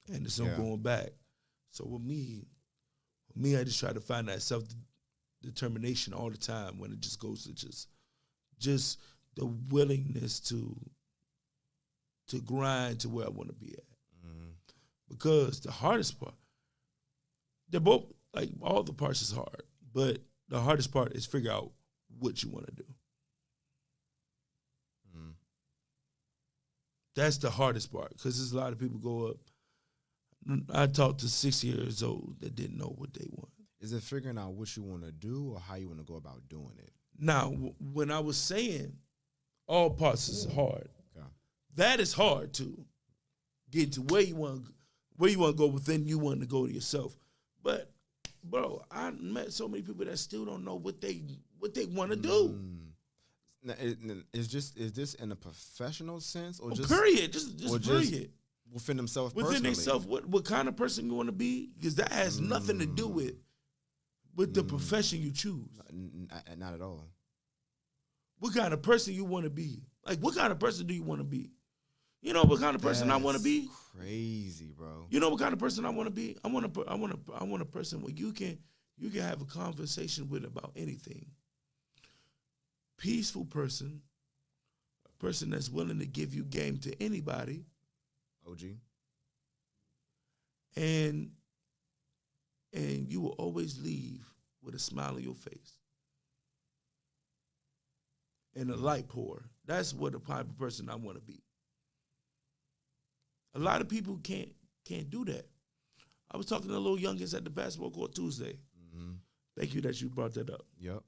And there's no going back. So with me, I just try to find that self-determination all the time when it just goes to just the willingness to grind to where I want to be at. Mm-hmm. Because the hardest part, they're both, like, all the parts is hard, but the hardest part is figure out what you want to do. Mm-hmm. That's the hardest part, because there's a lot of people go up. I talked to 6 years old that didn't know what they want. Is it figuring out what you want to do or how you want to go about doing it? Now, when I was saying all parts is hard, that is hard to get to where you want to go, but then you want to go to yourself. But, bro, I met so many people that still don't know what they want to do. Now, is this in a professional sense or just period? Just period. Within themselves Within personally? themselves, what kind of person you want to be? Because that has nothing to do with the profession you choose. Not at all. What kind of person you want to be? Like, what kind of person do you want to be? You know what kind of person I want to be? Crazy, bro. You know what kind of person I want to be? I want a person where you can have a conversation with about anything. Peaceful person, a person that's willing to give you game to anybody. OG. And you will always leave with a smile on your face. And a light pour. That's what the type of person I want to be. A lot of people can't do that. I was talking to little youngins at the basketball court Tuesday. Mm-hmm. Thank you that you brought that up. Yep.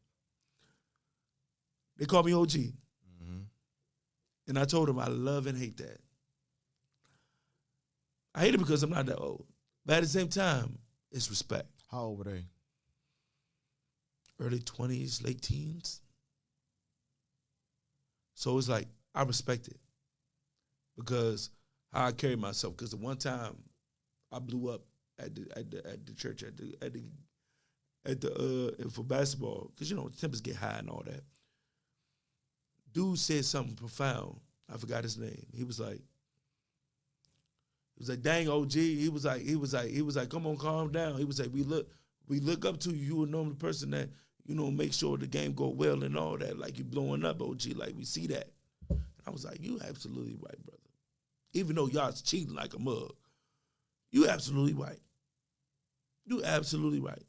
They call me OG. Mm-hmm. And I told them I love and hate that. I hate it because I'm not that old. But at the same time, it's respect. How old were they? Early 20s, late teens. So it's like, I respect it. Because how I carry myself. Because the one time I blew up at the church for basketball, because tempers get high and all that. Dude said something profound. I forgot his name. He was like, dang OG. He was like, come on, calm down. He was like, we look up to you. You a normal person that, make sure the game go well and all that. Like, you blowing up, OG. Like, we see that. And I was like, you absolutely right, brother. Even though y'all's cheating like a mug, you absolutely right. You absolutely right.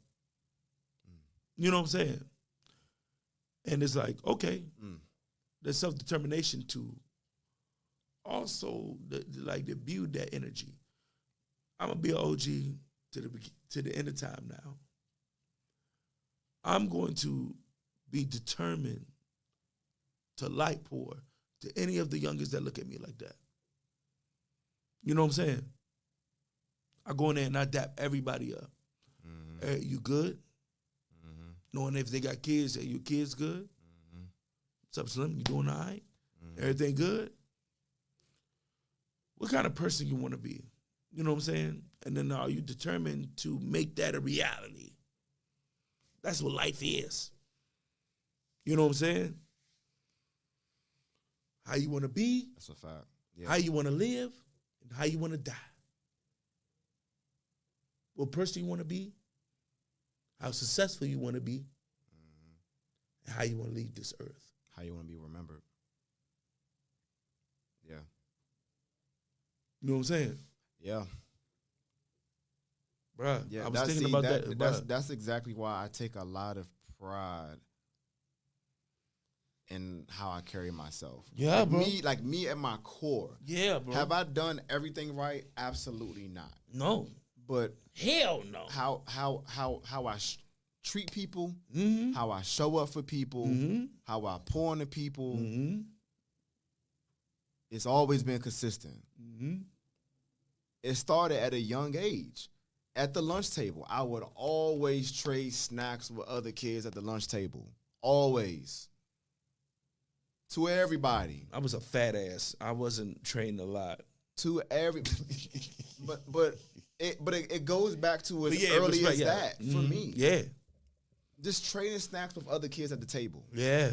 You know what I'm saying? And it's like, okay, there's self-determination to also to build that energy. I'm gonna be an OG to the end of time now. I'm going to be determined to light pour to any of the youngest that look at me like that. You know what I'm saying? I go in there and I dap everybody up. Hey, you good? Knowing if they got kids, hey, your kids good? What's up, Slim? You doing all right? Everything good? What kind of person you want to be? You know what I'm saying? And then are you determined to make that a reality? That's what life is. You know what I'm saying? How you want to be. That's a fact. Yeah. How you want to live. And how you want to die. What person you want to be. How successful you want to be. And how you want to leave this earth. How you want to be remembered. Yeah. You know what I'm saying? Yeah. Bruh, Yeah, I was thinking about that. That's exactly why I take a lot of pride in how I carry myself. Yeah, bro. Me at my core. Yeah, bro. Have I done everything right? Absolutely not. No. But hell no. How I treat people, how I show up for people, how I pour into people, it's always been consistent. It started at a young age. At the lunch table, I would always trade snacks with other kids at the lunch table. Always. To everybody. I was a fat ass. I wasn't training a lot. To every, but it goes back to as early as that for me. Yeah. Just trading snacks with other kids at the table. Yeah.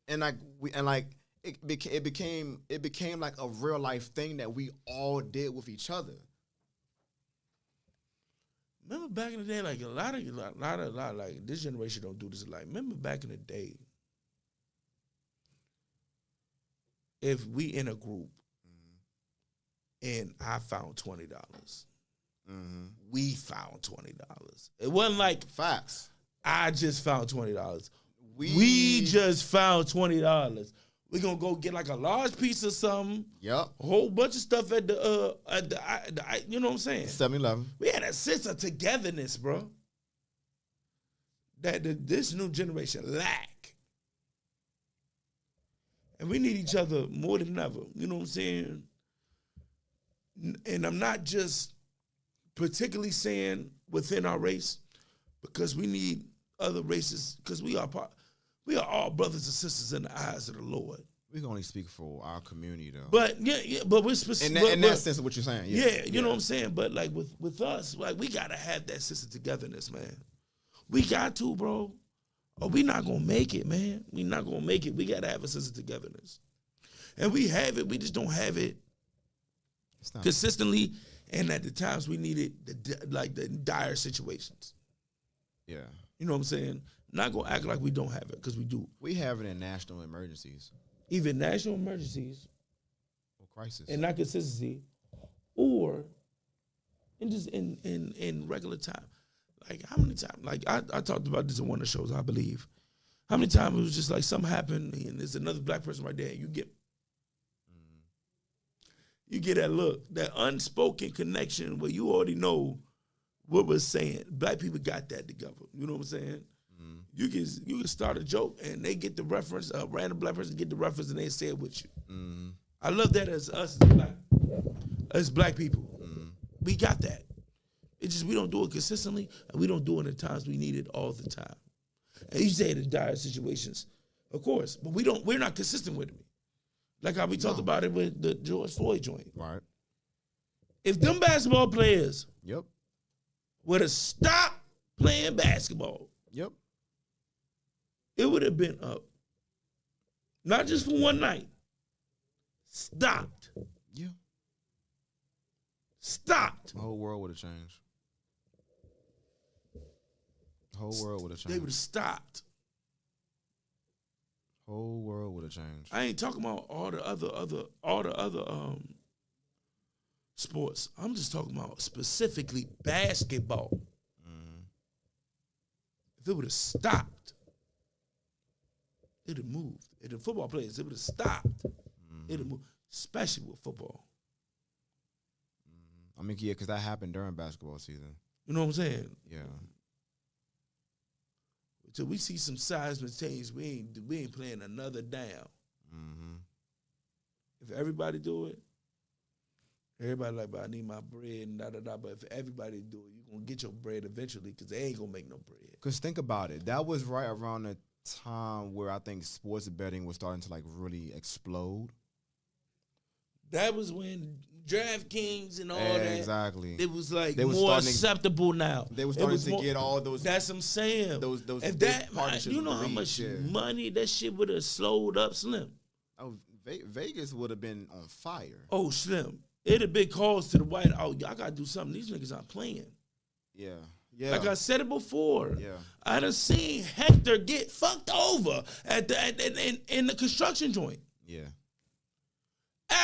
And it became like a real life thing that we all did with each other. Remember back in the day, like a lot of like this generation don't do this. Like, remember back in the day, if we in a group and I found $20, we found $20. It wasn't like facts. I just found $20. We just found $20. We're gonna go get like a large piece of something. Yep. A whole bunch of stuff at the you know what I'm saying? 7-Eleven. We had a sense of togetherness, bro. That this new generation lack. And we need each other more than ever. You know what I'm saying? And I'm not just particularly saying within our race, because we need other races, because we are all brothers and sisters in the eyes of the Lord. We can only speak for our community, though. But but we're specific. In that sense of what you're saying. Yeah, you know what I'm saying? But like with us, like we gotta have that sense of togetherness, man. We got to, bro. Or we not gonna make it, man. We not gonna make it. We gotta have a sense of togetherness. And we have it, we just don't have it consistently, and at the times we need it, the dire situations. Yeah. You know what I'm saying? Not gonna act like we don't have it, because we do. We have it in national emergencies. Even national emergencies. Or crisis. And not consistency. Or in just in regular time. Like how many times, like I talked about this in one of the shows, I believe. How many times it was just like something happened and there's another black person right there and you get that look, that unspoken connection where you already know what we're saying. Black people got that together. You know what I'm saying? You can start a joke and they get the reference, a random black person get the reference and they say it with you. I love that as us as black people. We got that. It's just we don't do it consistently and we don't do it at times we need it all the time. And you say it in dire situations, of course, but we're not consistent with it. Like how we talked about it with the George Floyd joint. Right. If them basketball players Yep. would have stopped playing basketball, Yep. it would have been up. Not just for one night. Stopped. Yeah. Stopped. The whole world would have changed. The whole world would have They would have changed. stopped. Whole world would have changed. I ain't talking about all the other sports. I'm just talking about specifically basketball. If it would have stopped, it'd have moved. If the football players, it would have stopped. It'd have moved, especially with football. I mean, yeah, because that happened during basketball season. You know what I'm saying? Yeah. Until we see some seismic change, we ain't playing another down. If everybody do it, everybody like, but I need my bread and da-da-da. But if everybody do it, you're going to get your bread eventually because they ain't going to make no bread. Because think about it. That was right around the time where I think sports betting was starting to like really explode. That was when DraftKings and all that. Exactly. It was like They was more starting- acceptable now. They were starting to get all those. That's what I'm saying. Those if big that, partnerships you know with how the much leagues, yeah. money that shit would have slowed up, Slim. Oh, Vegas would have been on fire. Oh, Slim. It'd have been calls to the White House. Oh, y'all got to do something. These niggas aren't playing. Yeah. Yeah. Like I said it before. Yeah. I done seen Hector get fucked over in the construction joint. Yeah.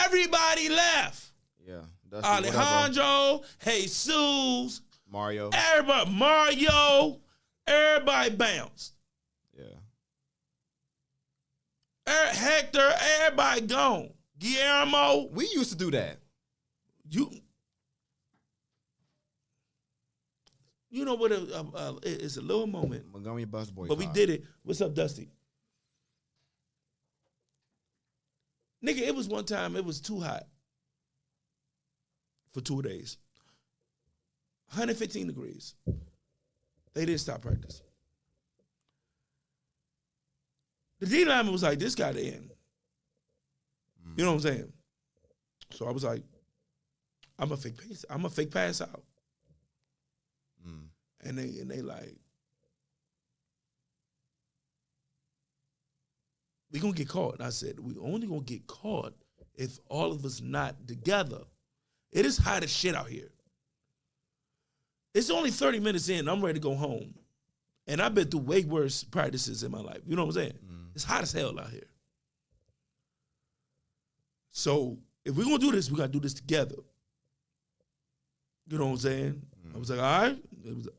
Everybody left. Yeah. Dusty, Alejandro, Jesus, Mario. everybody, Mario, everybody bounced. Yeah. Hector, everybody gone. Guillermo, We used to do that. you know what? It's a little moment, Montgomery bus boy. but we did it. What's up, Dusty? Nigga, it was one time. It was too hot for 2 days. 115 degrees. They didn't stop practice. The D lineman was like, "This got to end." You know what I'm saying? So I was like, "I'm a fake pass out." And they like, "We gonna get caught." And I said, "We only gonna get caught if all of us not together." It is hot as shit out here. It's only 30 minutes in. I'm ready to go home. And I've been through way worse practices in my life. You know what I'm saying? It's hot as hell out here. So if we're going to do this, we got to do this together. You know what I'm saying? I was like, all right.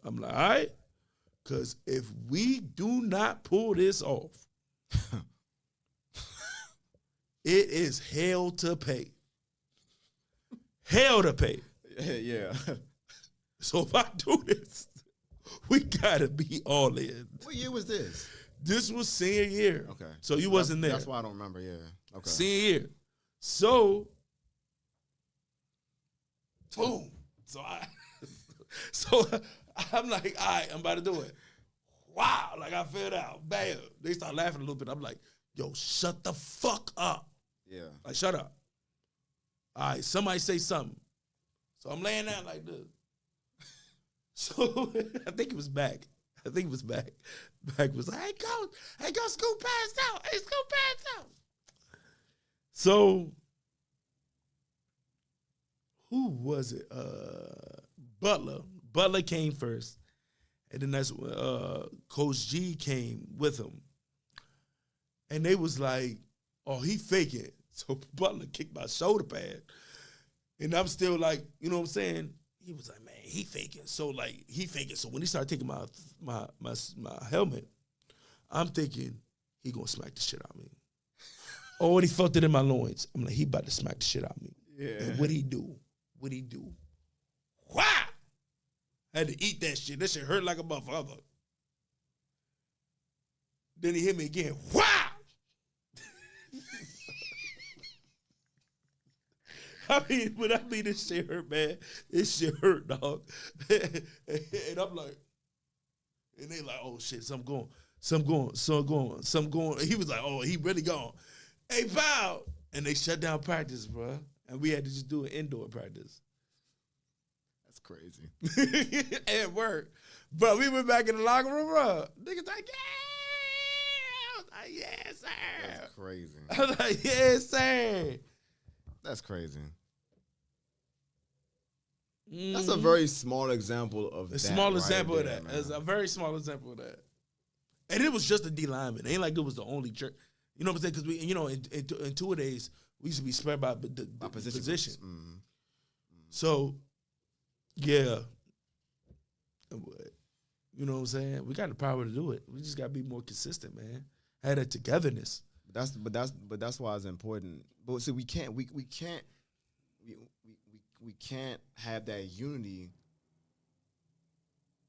I'm like, all right. Because if we do not pull this off, it is hell to pay. Hell to pay. Yeah. So if I do this, we gotta be all in. What year was this? This was senior year. Okay. So you wasn't there. That's why I don't remember. Yeah. Okay. Senior year. So, boom. So I'm like, all right, I'm about to do it. Wow. Like I fell out. Bam. They start laughing a little bit. I'm like, yo, shut the fuck up. Yeah. Like, shut up. All right, somebody say something. So I'm laying down like this. So I think it was back. Back was like, hey, go, Scoop passed out. Hey, Scoop passed out. So who was it? Butler. Butler came first. And then that's when Coach G came with him. And they was like, oh, he faking. So Butler kicked my shoulder pad. And I'm still like, you know what I'm saying? He was like, man, he faking. So when he started taking my helmet, I'm thinking, he gonna smack the shit out of me. Already felt it in my loins. I'm like, he about to smack the shit out of me. Yeah. And what'd he do? Wow! Had to eat that shit. That shit hurt like a motherfucker. Then he hit me again. Wow! I mean, this shit hurt, man. This shit hurt, dog. And I'm like, and they like, oh shit, some going. He was like, oh, he really gone. Hey, pal. And they shut down practice, bro. And we had to just do an indoor practice. crazy. At work. But we went back in the locker room, bro. Niggas like, yeah. I was like, yes, sir. That's crazy. I was like, yes, sir. That's crazy. That's a very small example of that. A small right example there, of that. man. It's a very small example of that. And it was just a D lineman. It ain't like it was the only church. You know what I'm saying? Because we, you know, in 2 days, we used to be spread by the position. Mm-hmm. So, yeah. You know what I'm saying? We got the power to do it. We just got to be more consistent, man. Have that togetherness. But that's why it's important. But see, we can't have that unity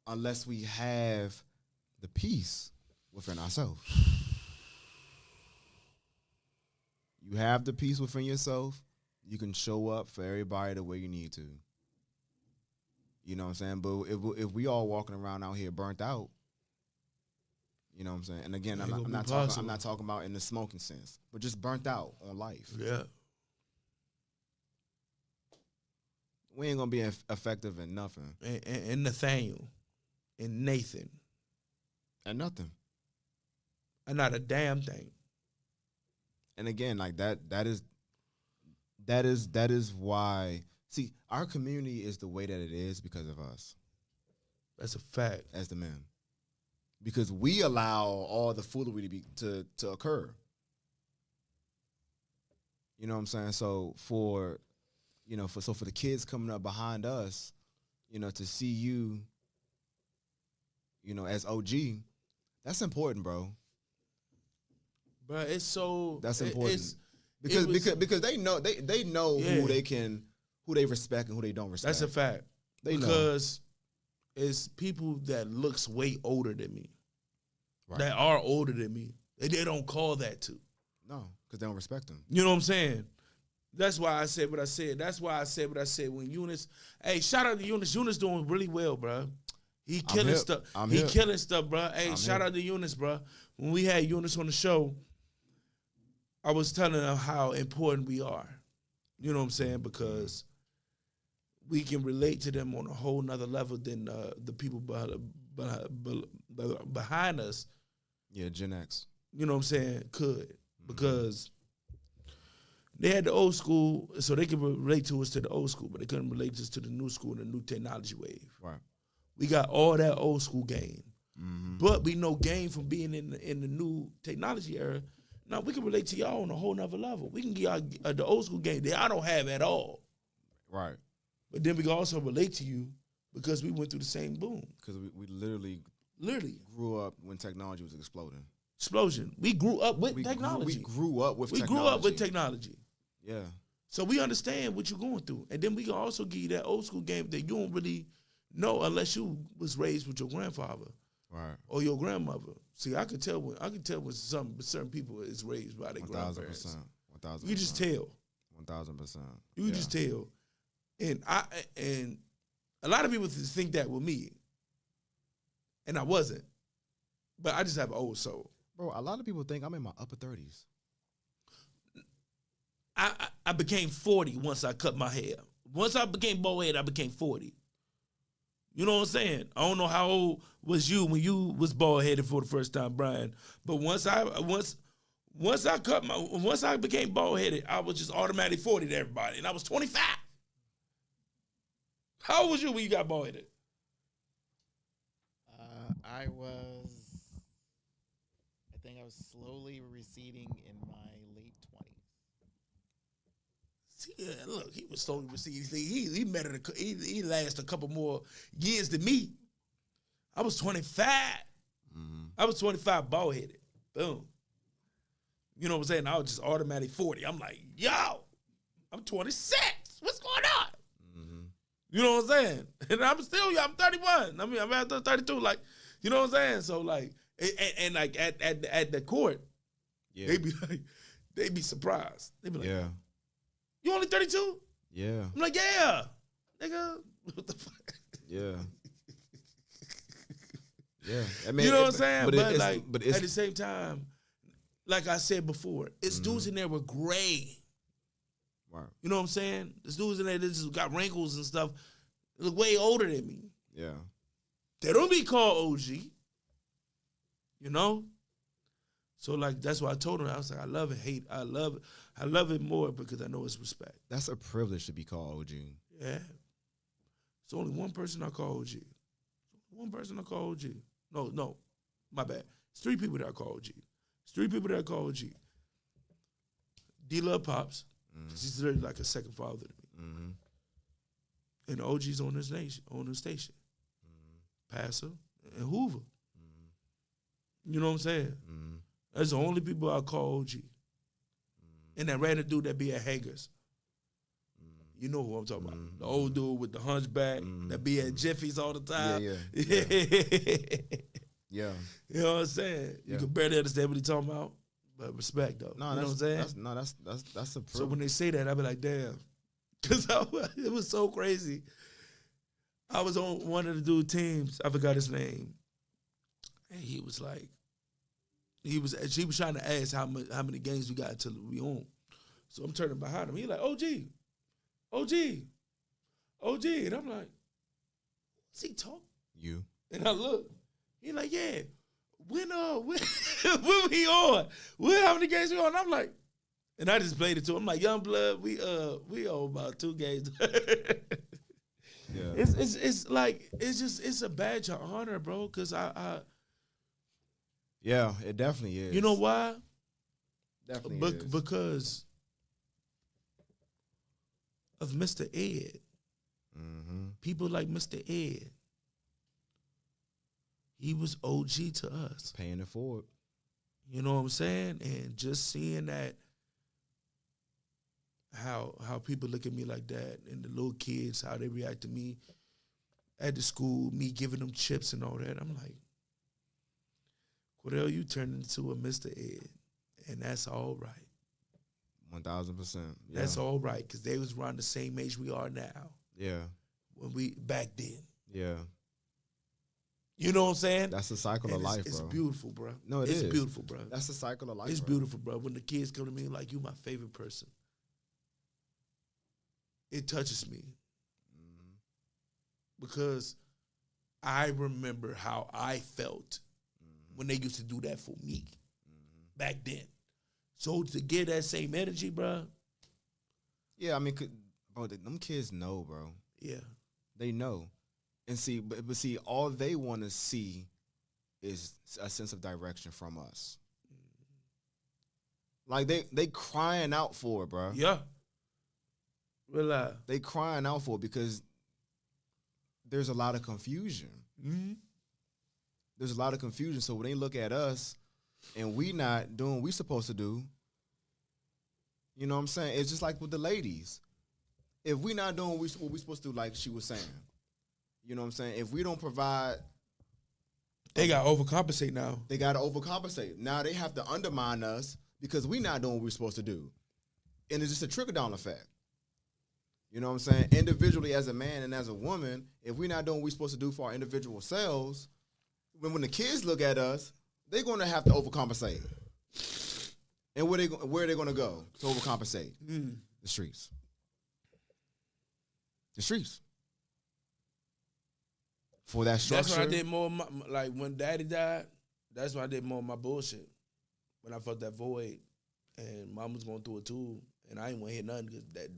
unless we have the peace within ourselves. You have the peace within yourself, you can show up for everybody the way you need to. You know what I'm saying? But if we all walking around out here burnt out, you know what I'm saying? And again, I'm not talking about in the smoking sense, but just burnt out on life. Yeah. We ain't gonna be effective in nothing. And Nathaniel and Nathan. And nothing. And not a damn thing. And again, like that is why, see, our community is the way that it is because of us. That's a fact. As the men. Because we allow all the foolery to occur. You know what I'm saying? So for the kids coming up behind us, you know, to see you, you know, as OG, that's important, bro. But it's so that's important. Because they know who they respect and who they don't respect. That's a fact. Because it's people that looks way older than me. Right. That are older than me. They don't call that to. No, because they don't respect them. You know what I'm saying? That's why I said what I said. That's why I said what I said when Eunice. Hey, shout out to Eunice. Eunice doing really well, bro. He killing stuff. Killing stuff, bro. Hey, shout out to Eunice, bro. When we had Eunice on the show, I was telling her how important we are. You know what I'm saying? Because we can relate to them on a whole nother level than the people behind us. Yeah, Gen X. You know what I'm saying? Could. Because they had the old school, so they could relate to us to the old school, but they couldn't relate to us to the new school and the new technology wave. Right. We got all that old school game. Mm-hmm. But we know game from being in the new technology era. Now, we can relate to y'all on a whole nother level. We can give y'all the old school game that I don't have at all. Right. But then we can also relate to you because we went through the same boom. Because we literally grew up when technology was exploding. Explosion. We grew up with technology. We grew up with technology. We grew up with technology. Yeah. So we understand what you're going through. And then we can also give you that old school game that you don't really know unless you was raised with your grandfather. Right. Or your grandmother. See, I can tell when certain people is raised by their grandparents. 1,000%. You just tell. 1,000%. You just tell. And a lot of people think that with me. And I wasn't. But I just have an old soul. Bro, a lot of people think I'm in my upper 30s. I became 40 once I cut my hair. Once I became bald head, I became 40. You know what I'm saying? I don't know how old was you when you was bald headed for the first time, Brian. But once I became bald headed, I was just automatically 40 to everybody, and I was 25. How old was you when you got bald headed? I think I was slowly receding in my late 20s. See, look, he was slowly receding. He met it. He lasted a couple more years than me. I was 25. Mm-hmm. I was 25 bald headed. Boom. You know what I'm saying? I was just automatic 40. I'm like, yo, I'm 26. What's going on? Mm-hmm. You know what I'm saying? And I'm 31. I mean, I'm at 32. Like, you know what I'm saying? So like, and like at the court, they be surprised. They be like, yeah. You only 32? Yeah. I'm like, yeah. Nigga, what the fuck? Yeah. Yeah. I mean, you know what I'm saying? But at the same time, like I said before, it's dudes in there with gray. Right. You know what I'm saying? There's dudes in there that just got wrinkles and stuff. look way older than me. Yeah. They don't be called OG. You know? So like that's why I told him. I was like, I love it, hate. I love it more because I know it's respect. That's a privilege to be called OG. Yeah. It's only one person I call OG. One person I call OG. No, my bad. It's 3 people that I call OG. It's 3 people that I call OG. D-Love Pops. He's literally like a second father to me. Mm-hmm. And the OG's on this station. Passer and Hoover. You know what I'm saying? That's the only people I call OG. And that random dude that be at Hangers. You know who I'm talking about. The old dude with the hunchback that be at Jiffy's all the time. Yeah. You know what I'm saying? Yeah. You can barely understand what he's talking about, but respect though. No, you know what I'm saying? That's a privilege. So when they say that, I be like, damn. Because it was so crazy. I was on one of the dude teams. I forgot his name. And he was like, she was trying to ask how many games we got until we on. So I'm turning behind him. He like, OG. And I'm like, what's he talking? You. And I look. He like, yeah. When we on? How many games we on? I'm like, and I just played it to him. I'm like, Young Blood, we owe about 2 games. Yeah. It's like it's a badge of honor, bro. Cause I Yeah, it definitely is. you know why? Definitely is. Because of Mr. Ed. Mm-hmm. People like Mr. Ed. He was OG to us. Paying it forward. You know what I'm saying? And just seeing that, how people look at me like that, and the little kids, how they react to me at the school, me giving them chips and all that. I'm like, Cordell, you turned into a Mr. Ed, and that's all right. 1,000%. Yeah. That's all right, because they was around the same age we are now. Yeah. When we back then. Yeah. You know what I'm saying? That's the cycle of life, it's bro. beautiful, bro. No, it's is. beautiful, bro. That's the cycle of life. It's bro. beautiful, bro. When the kids come to me like, you my favorite person. It touches me. Because I remember how I felt when they used to do that for me back then. So to get that same energy, bro. Yeah, I mean, bro, them kids know, bro. Yeah. They know. And see, but see, all they want to see is a sense of direction from us. Like they crying out for it, bro. Yeah. Relax. They crying out for it because there's a lot of confusion. Mm-hmm. There's a lot of confusion. So when they look at us and we not doing what we supposed to do, you know what I'm saying? It's just like with the ladies. If we not doing what we supposed to do, like she was saying, you know what I'm saying? If we don't provide, They got to overcompensate now. they got to overcompensate. Now they have to undermine us because we not doing what we're supposed to do. And it's just a trickle-down effect. You know what I'm saying? Individually as a man and as a woman, if we're not doing what we're supposed to do for our individual selves, when the kids look at us, they're going to have to overcompensate. And where are they going to go to overcompensate? The streets. The streets. For that structure. That's when I did more of my, like when Daddy died, that's when I did more of my bullshit. When I felt that void and Mom was going through it too, and I ain't want to hear nothing because that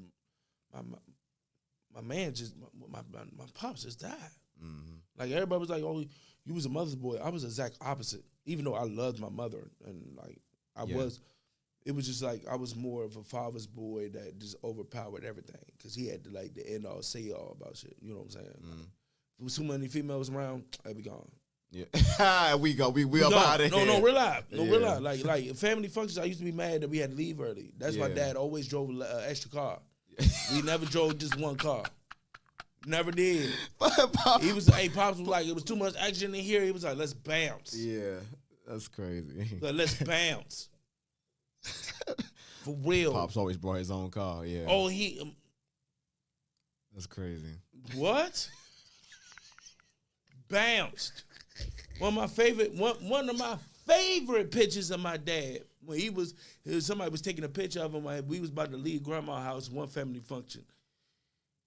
my man just my pops just died. Mm-hmm. Like everybody was like, "Oh, you was a mother's boy." I was the exact opposite. Even though I loved my mother and like I was, it was just like I was more of a father's boy that just overpowered everything because he had to like the end all say all about shit. You know what I'm saying? Mm-hmm. If there was too many females around, I'd be gone. Yeah, we go. We up out of here. No, real life. No, Yeah. real life. Like family functions, I used to be mad that we had to leave early. That's why Dad always drove an extra car. We never drove just one car. Never did. Pops was like, it was too much action in here. He was like, let's bounce. Yeah, that's crazy. Like, let's bounce. For real. Pops always brought his own car. Yeah. Oh, he. That's crazy. What? Bounced. One of my favorite pictures of my dad when somebody was taking a picture of him. We was about to leave Grandma's house, one family function.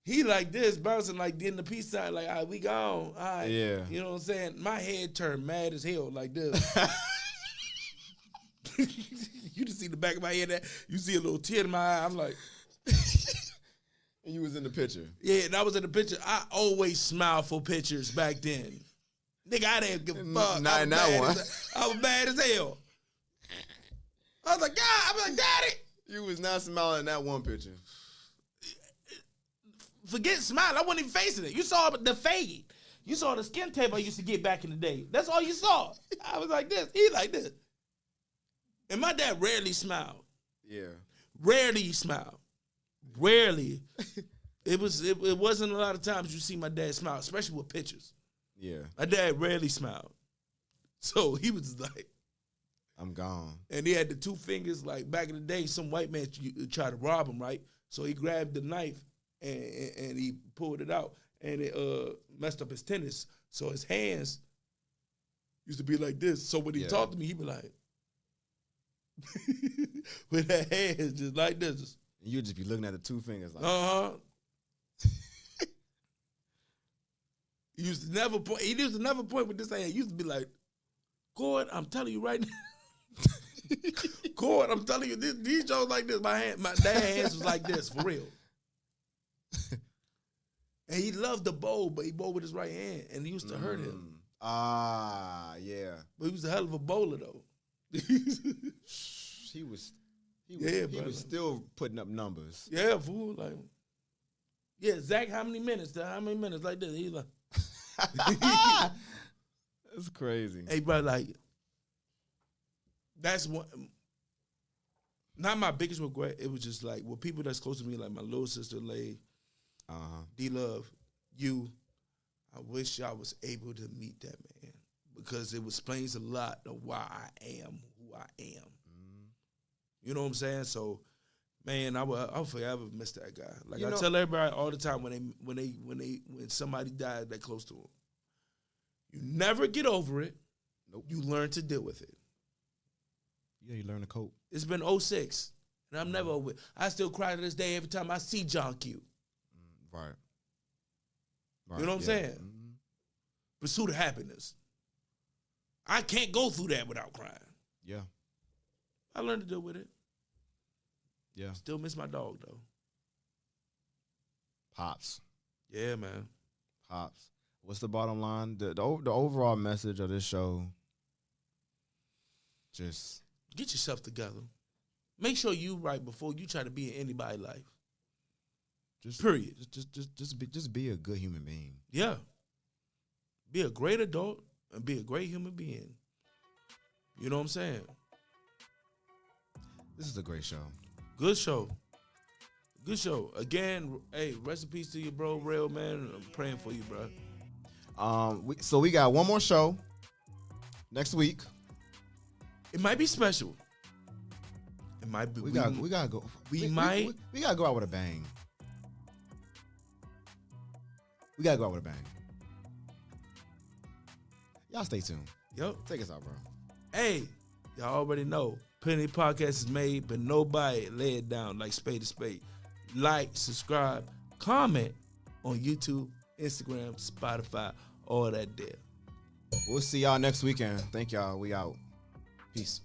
He like this, bouncing like in the peace sign, like, all right, we gone. All right. Yeah. You know what I'm saying? My head turned mad as hell like this. You just see the back of my head. You see a little tear in my eye. I'm like. And you was in the picture. Yeah, and I was in the picture. I always smile for pictures back then. Nigga, I didn't give a fuck. Not in that one. I was mad as hell. I was like, God, I was like, Daddy. You was not smiling in that one picture. Forget smile. I wasn't even facing it. You saw the fade. You saw the skin tape I used to get back in the day. That's all you saw. I was like this. He like this. And my dad rarely smiled. Yeah. Rarely smiled. Rarely. It wasn't a lot of times you see my dad smile, especially with pictures. Yeah. My dad rarely smiled. So he was like, I'm gone. and he had the two fingers, like back in the day, some white man tried to rob him, right? So he grabbed the knife and he pulled it out and it messed up his tennis. So his hands used to be like this. So when he talked to me, he'd be like, with that hands just like this. And you'd just be looking at the two fingers like, He used to never point. He used to never point with this hand. He used to be like, Gord, I'm telling you right now. Gord, I'm telling you, these jokes like this. My dad's hands was like this, for real. And he loved to bowl, but he bowled with his right hand, and it used to hurt him. Yeah. But he was a hell of a bowler, though. He was still putting up numbers. Yeah, fool. Like, yeah, Zach, how many minutes? Like this? He's like, That's crazy. hey, bro, like, that's one. Not my biggest regret. It was just like, with people that's close to me, like my little sister, Lay, D-Love, you. I wish I was able to meet that man because it explains a lot of why I am who I am. You know what I'm saying? So, man, I'll forever miss that guy. Like I tell everybody all the time when somebody died that close to him, you never get over it. Nope. You learn to deal with it. Yeah, you learn to cope. It's been 06, and I'm never over it. I still cry to this day every time I see John Q. Right. You know what I'm saying? Mm-hmm. Pursuit of happiness. I can't go through that without crying. Yeah. I learned to deal with it. Yeah. Still miss my dog, though. Pops. Yeah, man. Pops. What's the bottom line? The overall message of this show, just get yourself together. Make sure you right before you try to be in anybody's life. Period. Just be a good human being. Yeah. Be a great adult and be a great human being. You know what I'm saying? This is a great show. Good show. Good show. Again, hey, rest in peace to you, bro. Real, man. I'm praying for you, bro. So we got one more show next week. It might be special. It might be. We gotta go. We gotta go out with a bang. We gotta go out with a bang. Y'all stay tuned. Yep. Take us out, bro. Hey, y'all already know. Penny Podcast is made, but nobody lay it down like Spade to Spade. Like, subscribe, comment on YouTube, Instagram, Spotify, all that there. We'll see y'all next weekend. Thank y'all. We out. Peace.